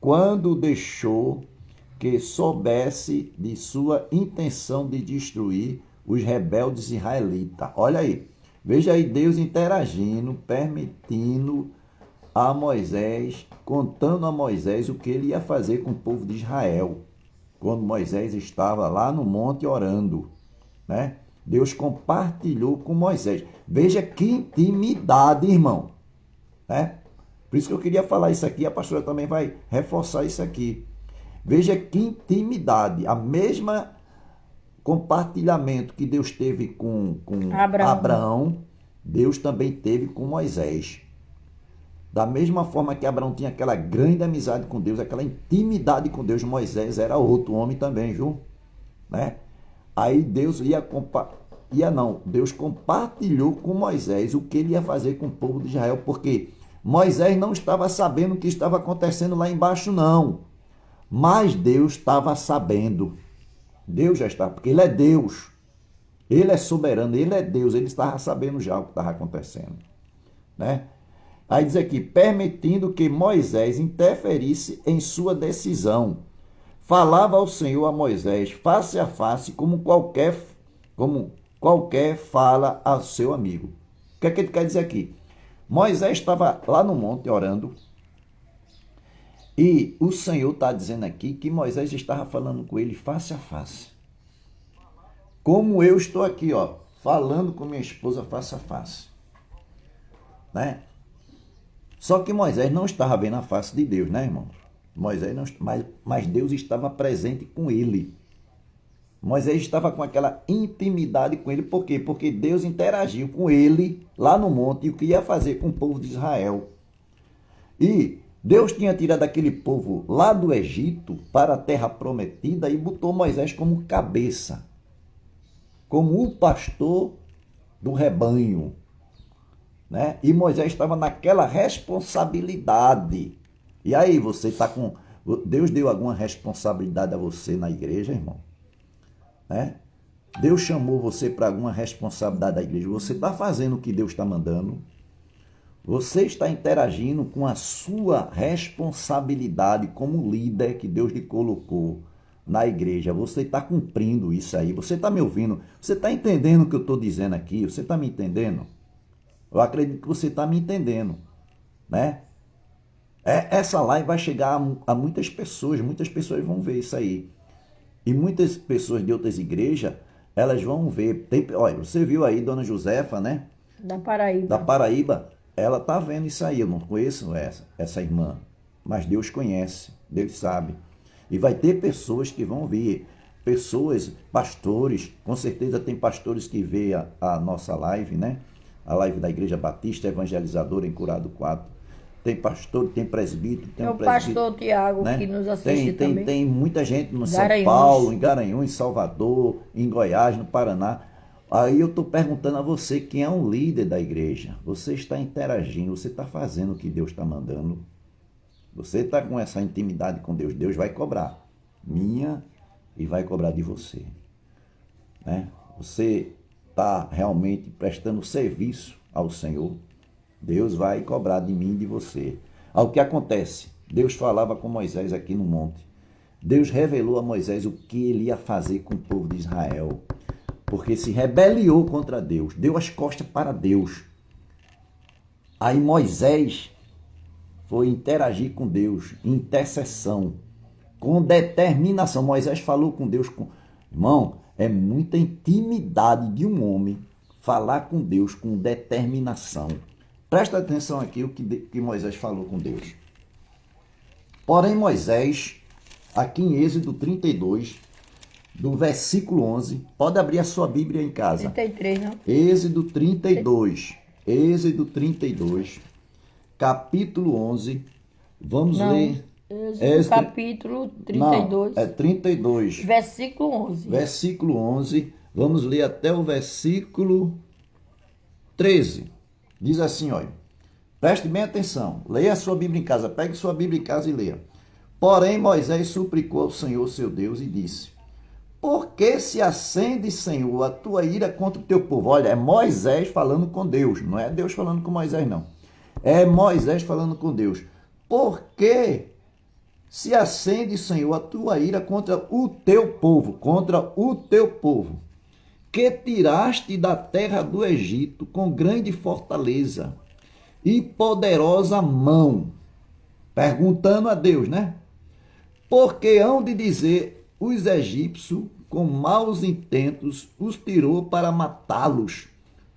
quando deixou que soubesse de sua intenção de destruir os rebeldes israelitas. Olha aí, veja aí Deus interagindo, permitindo a Moisés, contando a Moisés o que ele ia fazer com o povo de Israel, quando Moisés estava lá no monte orando, né? Deus compartilhou com Moisés. Veja que intimidade, irmão, né? Por isso que eu queria falar isso aqui, a pastora também vai reforçar isso aqui. Veja que intimidade, a mesma compartilhamento que Deus teve com Abraão, Deus também teve com Moisés. Da mesma forma que Abraão tinha aquela grande amizade com Deus, aquela intimidade com Deus, Moisés era outro homem também, viu? Né? Aí Deus Deus compartilhou com Moisés o que ele ia fazer com o povo de Israel, porque Moisés não estava sabendo o que estava acontecendo lá embaixo, não. Mas Deus estava sabendo. Deus já estava, porque ele é Deus. Ele é soberano, ele é Deus, ele estava sabendo já o que estava acontecendo, né? Aí diz aqui, permitindo que Moisés interferisse em sua decisão. Falava ao Senhor a Moisés face a face, como qualquer fala ao seu amigo. O que é que ele quer dizer aqui? Moisés estava lá no monte orando, e o Senhor está dizendo aqui que Moisés estava falando com ele face a face. Como eu estou aqui, ó, falando com minha esposa face a face, né? Só que Moisés não estava vendo a face de Deus, né, irmão? Moisés não, mas Deus estava presente com ele. Moisés estava com aquela intimidade com ele. Por quê? Porque Deus interagiu com ele lá no monte e o que ia fazer com o povo de Israel. E Deus tinha tirado aquele povo lá do Egito para a terra prometida e botou Moisés como cabeça, como o pastor do rebanho, né? E Moisés estava naquela responsabilidade. E aí, você está com... Deus deu alguma responsabilidade a você na igreja, irmão? Né? Deus chamou você para alguma responsabilidade da igreja? Você está fazendo o que Deus está mandando? Você está interagindo com a sua responsabilidade como líder que Deus lhe colocou na igreja? Você está cumprindo isso aí? Você está me ouvindo? Você está entendendo o que eu estou dizendo aqui? Você está me entendendo? Eu acredito que você está me entendendo, né? Essa live vai chegar a muitas pessoas vão ver isso aí. E muitas pessoas de outras igrejas, elas vão ver. Olha, você viu aí Dona Josefa, né? Da Paraíba. Da Paraíba, ela está vendo isso aí. Eu não conheço essa irmã, mas Deus conhece, Deus sabe. E vai ter pessoas que vão vir, pessoas, pastores, com certeza tem pastores que vê a nossa live, né? A live da Igreja Batista Evangelizadora em Curado 4. Tem pastor, tem presbítero, tem o pastor Tiago, né? Que nos assiste também. Tem muita gente no São Paulo, em Garanhuns, em Salvador, em Goiás, no Paraná. Aí eu estou perguntando a você, quem é um líder da igreja? Você está interagindo, você está fazendo o que Deus está mandando? Você está com essa intimidade com Deus? Deus vai cobrar minha e vai cobrar de você, né? Você está realmente prestando serviço ao Senhor? Deus vai cobrar de mim e de você. O que acontece? Deus falava com Moisés aqui no monte. Deus revelou a Moisés o que ele ia fazer com o povo de Israel, porque se rebeliou contra Deus, deu as costas para Deus. Aí Moisés foi interagir com Deus, intercessão, com determinação. Moisés falou com Deus, irmão, é muita intimidade de um homem falar com Deus com determinação. Presta atenção aqui o que Moisés falou com Deus. Porém, Moisés, aqui em Êxodo 32, do versículo 11, pode abrir a sua Bíblia em casa. 33, não? Êxodo 32, Êxodo 32, capítulo 11, vamos ler. Êxodo, capítulo 32. Não, é 32. Versículo 11. Versículo 11, vamos ler até o versículo 13. Diz assim, olha, preste bem atenção, leia a sua Bíblia em casa, pegue sua Bíblia em casa e leia. Porém, Moisés suplicou ao Senhor, seu Deus, e disse, por que se acende, Senhor, a tua ira contra o teu povo? Olha, é Moisés falando com Deus, não é Deus falando com Moisés, não. É Moisés falando com Deus. Por que se acende, Senhor, a tua ira contra o teu povo, que tiraste da terra do Egito com grande fortaleza e poderosa mão? Perguntando a Deus, né? Porque hão de dizer os egípcios, com maus intentos, os tirou para matá-los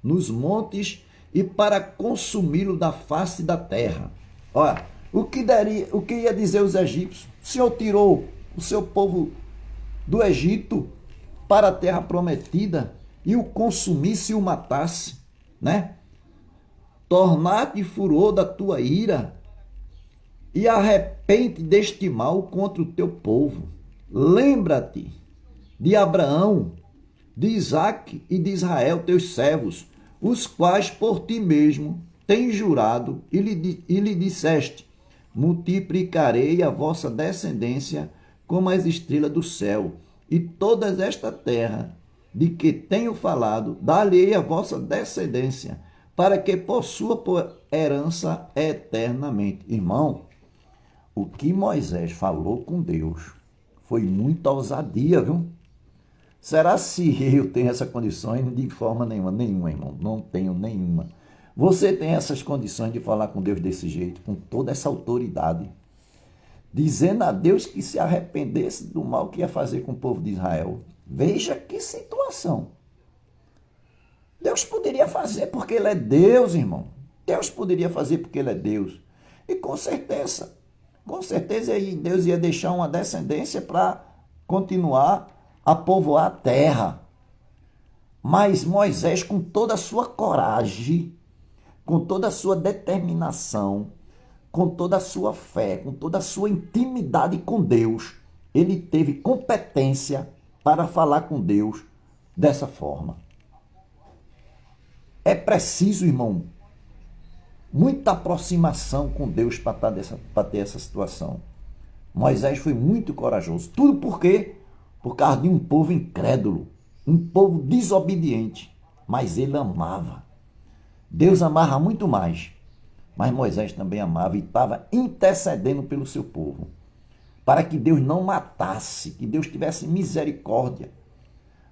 nos montes e para consumi-lo da face da terra. Olha, o que ia dizer os egípcios? O Senhor tirou o seu povo do Egito para a terra prometida e o consumisse e o matasse, né? Tornar-te furor da tua ira e arrepende deste mal contra o teu povo. Lembra-te de Abraão, de Isaque e de Israel, teus servos, os quais por ti mesmo tens jurado e lhe disseste, multiplicarei a vossa descendência como as estrelas do céu, e toda esta terra de que tenho falado, dá-lhe a vossa descendência, para que possua por herança eternamente. Irmão, o que Moisés falou com Deus foi muita ousadia, viu? Será se eu tenho essa condições? De forma nenhuma, irmão, não tenho nenhuma. Você tem essas condições de falar com Deus desse jeito, com toda essa autoridade, dizendo a Deus que se arrependesse do mal que ia fazer com o povo de Israel. Veja que situação. Deus poderia fazer porque Ele é Deus, irmão. Deus poderia fazer porque Ele é Deus. E com certeza Deus ia deixar uma descendência para continuar a povoar a terra. Mas Moisés, com toda a sua coragem, com toda a sua determinação, com toda a sua fé, com toda a sua intimidade com Deus, ele teve competência para falar com Deus dessa forma. É preciso, irmão, muita aproximação com Deus para ter essa situação. Moisés foi muito corajoso. Tudo por quê? Por causa de um povo incrédulo, um povo desobediente. Mas ele amava. Deus amava muito mais. Mas Moisés também amava e estava intercedendo pelo seu povo, para que Deus não matasse, que Deus tivesse misericórdia.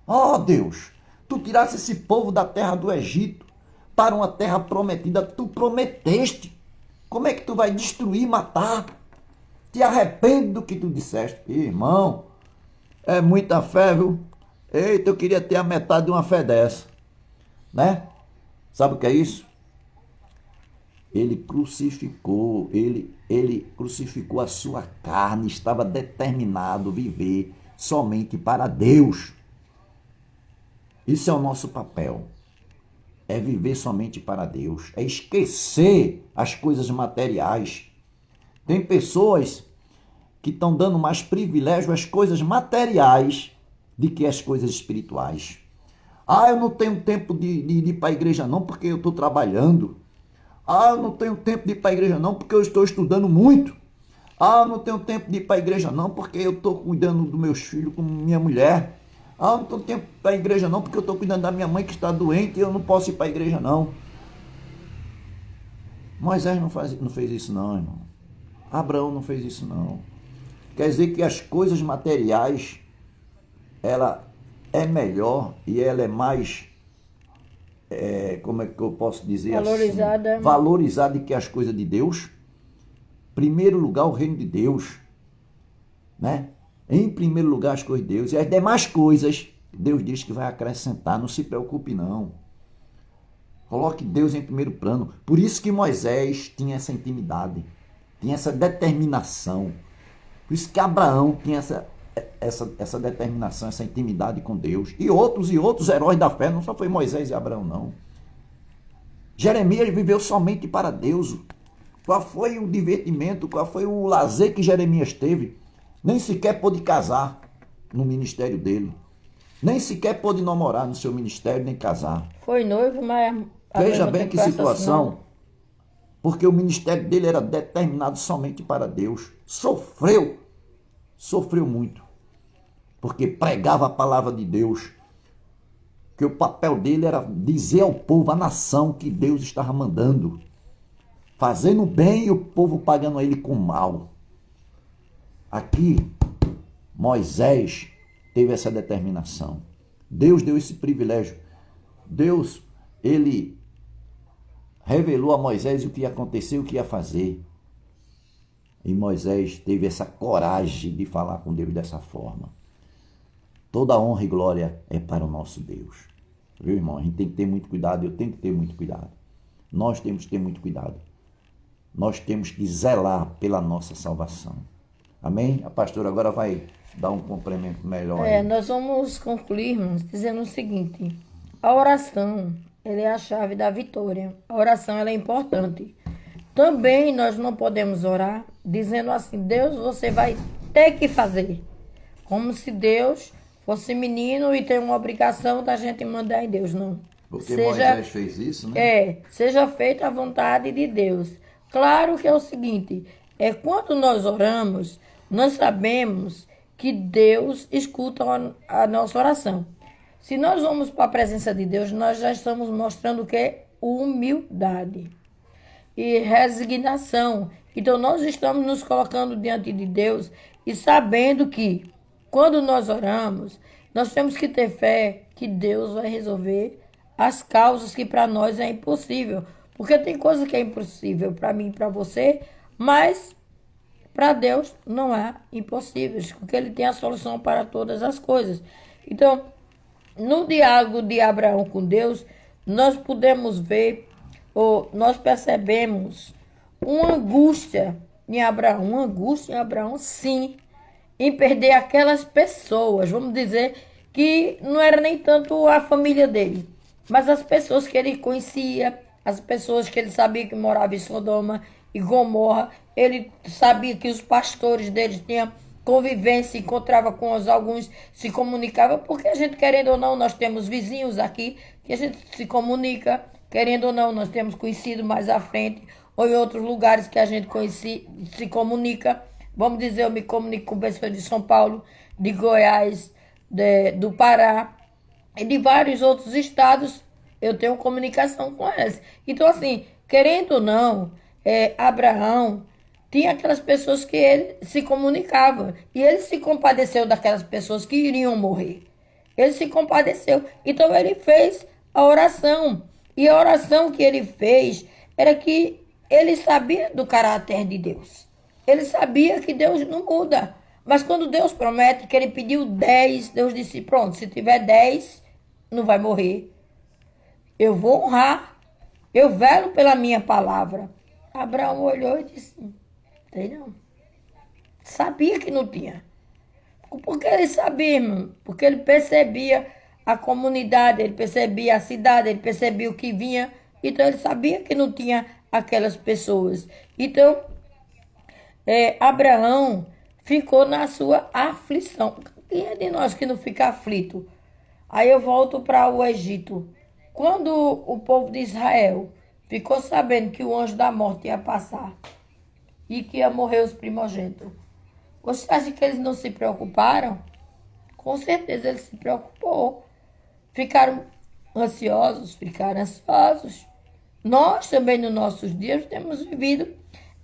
Oh Deus, tu tirasse esse povo da terra do Egito para uma terra prometida, tu prometeste. Como é que tu vai destruir, matar? Te arrepende do que tu disseste. Irmão, é muita fé, viu? Eita, eu queria ter a metade de uma fé dessa, né? Sabe o que é isso? Ele crucificou a sua carne, estava determinado a viver somente para Deus. Isso é o nosso papel. É viver somente para Deus. É esquecer as coisas materiais. Tem pessoas que estão dando mais privilégio às coisas materiais do que às coisas espirituais. Eu não tenho tempo de ir para a igreja não, porque eu estou trabalhando. Eu não tenho tempo de ir para a igreja não, porque eu estou estudando muito. Eu não tenho tempo de ir para a igreja não, porque eu estou cuidando dos meus filhos com minha mulher. Eu não tenho tempo para a igreja não, porque eu estou cuidando da minha mãe que está doente e eu não posso ir para a igreja não. Moisés não fez isso não, irmão. Abraão não fez isso não. Quer dizer que as coisas materiais, ela é melhor e ela é mais, como é que eu posso dizer valorizada. assim? Valorizada que as coisas de Deus. Primeiro lugar, o reino de Deus, né? Em primeiro lugar, as coisas de Deus. E as demais coisas, Deus diz que vai acrescentar. Não se preocupe, não. Coloque Deus em primeiro plano. Por isso que Moisés tinha essa intimidade, tinha essa determinação. Por isso que Abraão tinha essa determinação, essa intimidade com Deus. E outros heróis da fé, não só foi Moisés e Abraão, não. Jeremias viveu somente para Deus. Qual foi o divertimento, qual foi o lazer que Jeremias teve? Nem sequer pôde casar no ministério dele. Nem sequer pôde namorar no seu ministério, nem casar. Foi noivo, mas... Veja bem que situação. Porque o ministério dele era determinado somente para Deus. Sofreu muito. Porque pregava a palavra de Deus. Que o papel dele era dizer ao povo, à nação, que Deus estava mandando. Fazendo bem e o povo pagando a ele com mal. Aqui, Moisés teve essa determinação. Deus deu esse privilégio. Deus, ele revelou a Moisés o que ia acontecer, o que ia fazer. E Moisés teve essa coragem de falar com Deus dessa forma. Toda honra e glória é para o nosso Deus. Viu, irmão? A gente tem que ter muito cuidado, eu tenho que ter muito cuidado. Nós temos que ter muito cuidado. Nós temos que zelar pela nossa salvação. Amém? A pastora agora vai dar um complemento melhor. Nós vamos concluir, irmãos, dizendo o seguinte. A oração, ela é a chave da vitória. A oração, ela é importante. Também nós não podemos orar dizendo assim, Deus, você vai ter que fazer. Como se Deus fosse menino e tem uma obrigação da gente mandar em Deus, não. Porque Moisés fez isso, né? Seja feita a vontade de Deus. Claro que é o seguinte, quando nós oramos, nós sabemos que Deus escuta a nossa oração. Se nós vamos para a presença de Deus, nós já estamos mostrando o que é humildade e resignação. Então, nós estamos nos colocando diante de Deus e sabendo que, quando nós oramos, nós temos que ter fé que Deus vai resolver as causas que para nós é impossível. Porque tem coisa que é impossível para mim e para você, mas para Deus não há impossíveis, porque Ele tem a solução para todas as coisas. Então, no diálogo de Abraão com Deus, nós podemos ver, ou nós percebemos uma angústia em Abraão, sim, em perder aquelas pessoas, vamos dizer, que não era nem tanto a família dele, mas as pessoas que ele conhecia, as pessoas que ele sabia que moravam em Sodoma e Gomorra. Ele sabia que os pastores deles tinham convivência, encontrava com alguns, se comunicava, porque a gente, querendo ou não, nós temos vizinhos aqui que a gente se comunica, querendo ou não, nós temos conhecido mais à frente, ou em outros lugares que a gente se comunica. Vamos dizer, eu me comunico com pessoas de São Paulo, de Goiás, do Pará e de vários outros estados. Eu tenho comunicação com elas. Então, assim, querendo ou não, Abraão tinha aquelas pessoas que ele se comunicava. E ele se compadeceu daquelas pessoas que iriam morrer. Ele se compadeceu. Então, ele fez a oração. E a oração que ele fez era que ele sabia do caráter de Deus. Ele sabia que Deus não muda. Mas quando Deus promete que ele pediu 10, Deus disse, pronto, se tiver 10, não vai morrer. Eu vou honrar Eu velo pela minha palavra. Abraão olhou e disse, tem não. Sabia que não tinha. Porque ele sabia, irmão. Porque ele percebia a comunidade, ele percebia a cidade, ele percebia o que vinha. Então ele sabia que não tinha aquelas pessoas. Então, Abraão ficou na sua aflição. Quem é de nós que não fica aflito? Aí eu volto para o Egito. Quando o povo de Israel ficou sabendo que o anjo da morte ia passar e que ia morrer os primogênitos, você acha que eles não se preocuparam? Com certeza eles se preocupou. Ficaram ansiosos. Nós também nos nossos dias temos vivido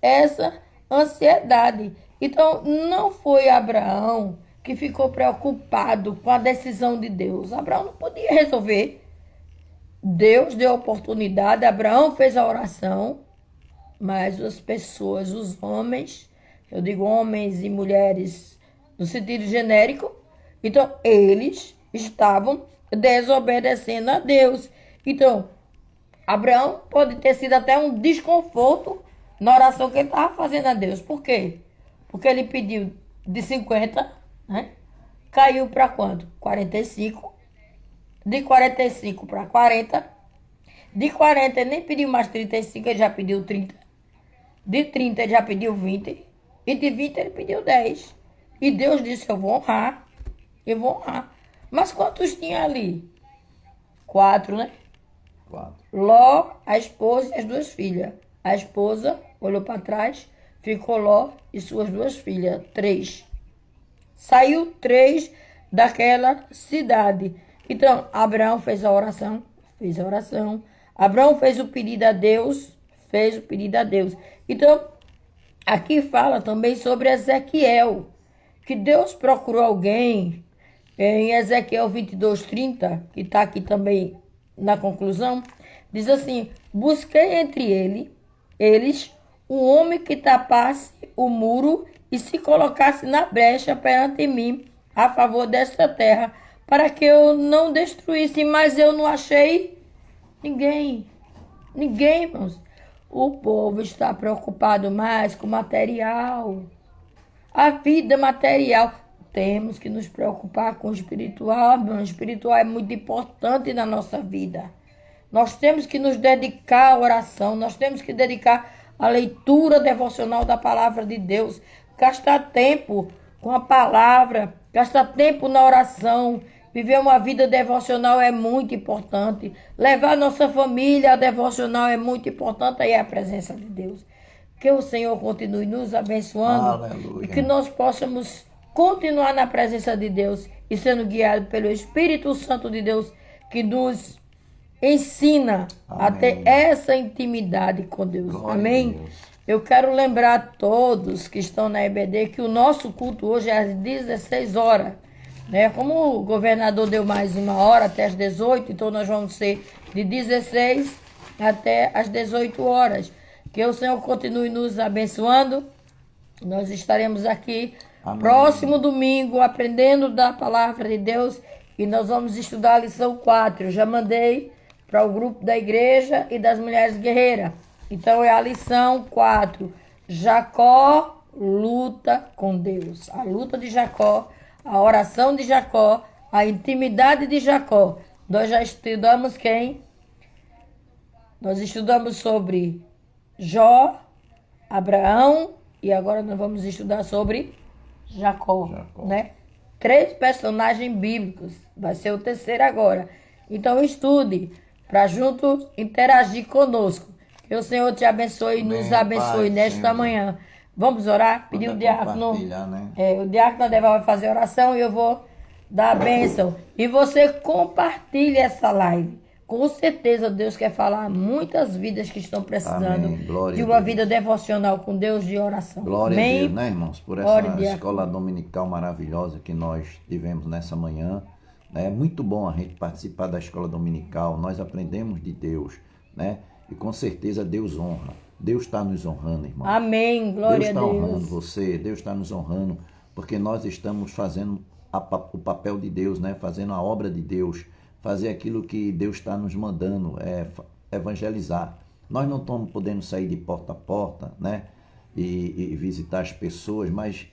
essa ansiedade. Então não foi Abraão que ficou preocupado com a decisão de Deus. Abraão não podia resolver. Deus deu oportunidade, Abraão fez a oração, mas as pessoas, os homens, eu digo homens e mulheres no sentido genérico, então eles estavam desobedecendo a Deus. Então, Abraão pode ter sido até um desconforto na oração que ele estava fazendo a Deus. Por quê? Porque ele pediu de 50, né? Caiu para quanto? 45. De 45 para 40. De 40 ele nem pediu mais 35, ele já pediu 30. De 30 ele já pediu 20. E de 20 ele pediu 10. E Deus disse, eu vou honrar. Mas quantos tinha ali? 4, né? 4. Ló, a esposa e as 2 filhas. A esposa olhou para trás, ficou Ló e suas 2 filhas. 3. Saiu 3 daquela cidade. Então, Abraão fez a oração. Abraão fez o pedido a Deus. Então, aqui fala também sobre Ezequiel. Que Deus procurou alguém em Ezequiel 22:30, que está aqui também na conclusão. Diz assim, busquei entre eles um homem que tapasse o muro e se colocasse na brecha perante mim a favor desta terra, para que eu não destruísse, mas eu não achei ninguém, irmãos. O povo está preocupado mais com material, a vida material. Temos que nos preocupar com o espiritual, irmão. O espiritual é muito importante na nossa vida. Nós temos que nos dedicar à oração, nós temos que dedicar à leitura devocional da palavra de Deus, gastar tempo com a palavra, gastar tempo na oração. Viver uma vida devocional é muito importante. Levar nossa família a devocional é muito importante. Aí é a presença de Deus. Que o Senhor continue nos abençoando. Aleluia. E que nós possamos continuar na presença de Deus e sendo guiados pelo Espírito Santo de Deus, que nos ensina a ter essa intimidade com Deus. Glória Amém? a Deus. Eu quero lembrar a todos que estão na EBD que o nosso culto hoje é às 16 horas. Né? Como o governador deu mais 1 hora até às 18, então nós vamos ser de 16 até às 18 horas. Que o Senhor continue nos abençoando. Nós estaremos aqui próximo domingo aprendendo da palavra de Deus e nós vamos estudar a lição 4. Eu já mandei para o grupo da igreja e das mulheres guerreiras. Então é a lição 4. Jacó luta com Deus. A luta de Jacó, a oração de Jacó, a intimidade de Jacó. Nós já estudamos quem? Nós estudamos sobre Jó, Abraão e agora nós vamos estudar sobre Jacó. Né? 3 personagens bíblicos. Vai ser o terceiro agora. Então estude para juntos interagir conosco. Que o Senhor te abençoe e nos abençoe nesta manhã. Vamos orar? Pedir o diácono. Né? O diácono vai fazer oração e eu vou dar a bênção. E você compartilhe essa live. Com certeza Deus quer falar muitas vidas que estão precisando de uma vida devocional com Deus, de oração. Glória a Deus, né, irmãos? Por essa escola dominical maravilhosa que nós tivemos nessa manhã. É muito bom a gente participar da escola dominical. Nós aprendemos de Deus, né? E com certeza Deus honra. Deus está nos honrando, irmão. Amém, glória a Deus. Deus está honrando você, Deus está nos honrando, porque nós estamos fazendo o papel de Deus, né? Fazendo a obra de Deus, fazer aquilo que Deus está nos mandando, evangelizar. Nós não estamos podendo sair de porta a porta, né? E visitar as pessoas, mas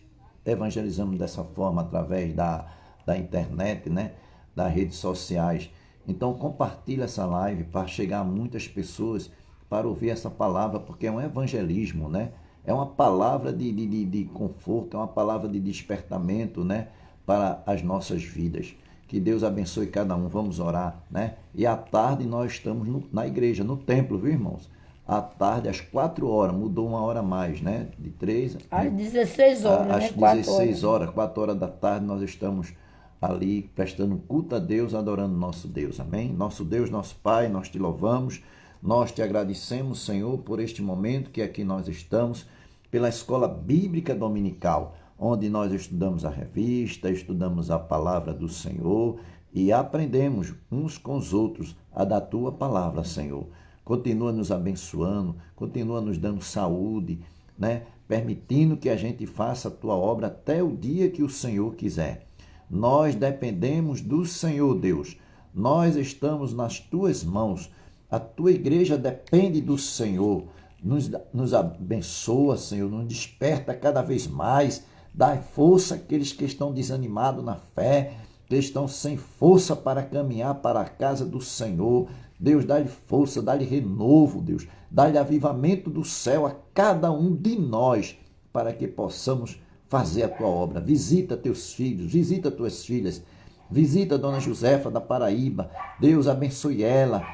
evangelizamos dessa forma através da internet, né? Das redes sociais. Então compartilha essa live para chegar a muitas pessoas para ouvir essa palavra, porque é um evangelismo, né? É uma palavra de conforto, é uma palavra de despertamento, né? Para as nossas vidas. Que Deus abençoe cada um. Vamos orar, né? E à tarde nós estamos na igreja, no templo, viu, irmãos? À tarde, às 4 horas, mudou 1 hora a mais, né? De 3 às 16 horas, às né? 16 horas, 4 horas da tarde, nós estamos ali prestando culto a Deus, adorando nosso Deus, amém? Nosso Deus, nosso Pai, nós te louvamos, nós te agradecemos, Senhor, por este momento que aqui nós estamos, pela Escola Bíblica Dominical, onde nós estudamos a revista, estudamos a palavra do Senhor e aprendemos uns com os outros a da tua palavra, Senhor. Continua nos abençoando, continua nos dando saúde, né? Permitindo que a gente faça a tua obra até o dia que o Senhor quiser. Nós dependemos do Senhor, Deus. Nós estamos nas tuas mãos. A tua igreja depende do Senhor. Nos abençoa, Senhor, nos desperta cada vez mais. Dá força àqueles que estão desanimados na fé, que estão sem força para caminhar para a casa do Senhor. Deus, dá-lhe força, dá-lhe renovo, Deus. Dá-lhe avivamento do céu a cada um de nós, para que possamos fazer a tua obra. Visita teus filhos, visita tuas filhas, visita a dona Josefa da Paraíba. Deus, abençoe ela,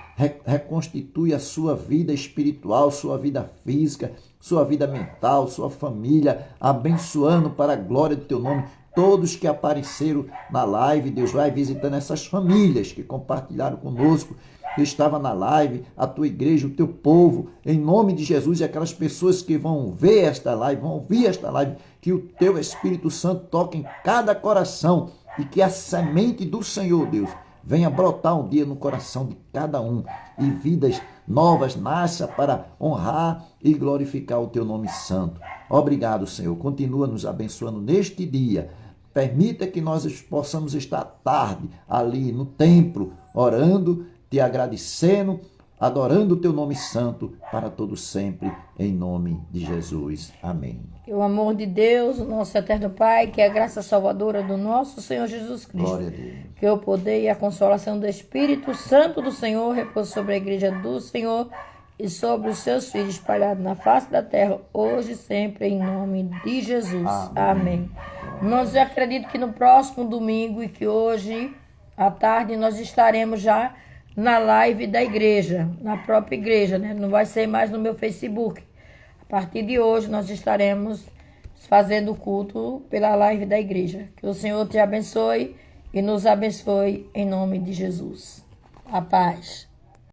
reconstitui a sua vida espiritual, sua vida física, sua vida mental, sua família, abençoando para a glória do teu nome. Todos que apareceram na live, Deus, vai visitando essas famílias que compartilharam conosco, que estava na live, a tua igreja, o teu povo, em nome de Jesus, e aquelas pessoas que vão ver esta live, vão ouvir esta live, que o teu Espírito Santo toque em cada coração e que a semente do Senhor, Deus, venha brotar um dia no coração de cada um e vidas novas nasçam para honrar e glorificar o teu nome santo. Obrigado, Senhor. Continua nos abençoando neste dia. Permita que nós possamos estar à tarde ali no templo, orando, te agradecendo, adorando o teu nome santo para todo sempre, em nome de Jesus. Amém. Que o amor de Deus, o nosso eterno Pai, que é a graça salvadora do nosso Senhor Jesus Cristo, Glória a Deus. Que o poder e a consolação do Espírito Santo do Senhor repouse sobre a igreja do Senhor e sobre os seus filhos espalhados na face da terra, hoje e sempre, em nome de Jesus. Amém. Nós acredito que no próximo domingo e que hoje, à tarde, nós estaremos já na live da igreja, na própria igreja, né? Não vai ser mais no meu Facebook. A partir de hoje, nós estaremos fazendo o culto pela live da igreja. Que o Senhor te abençoe e nos abençoe em nome de Jesus. A paz.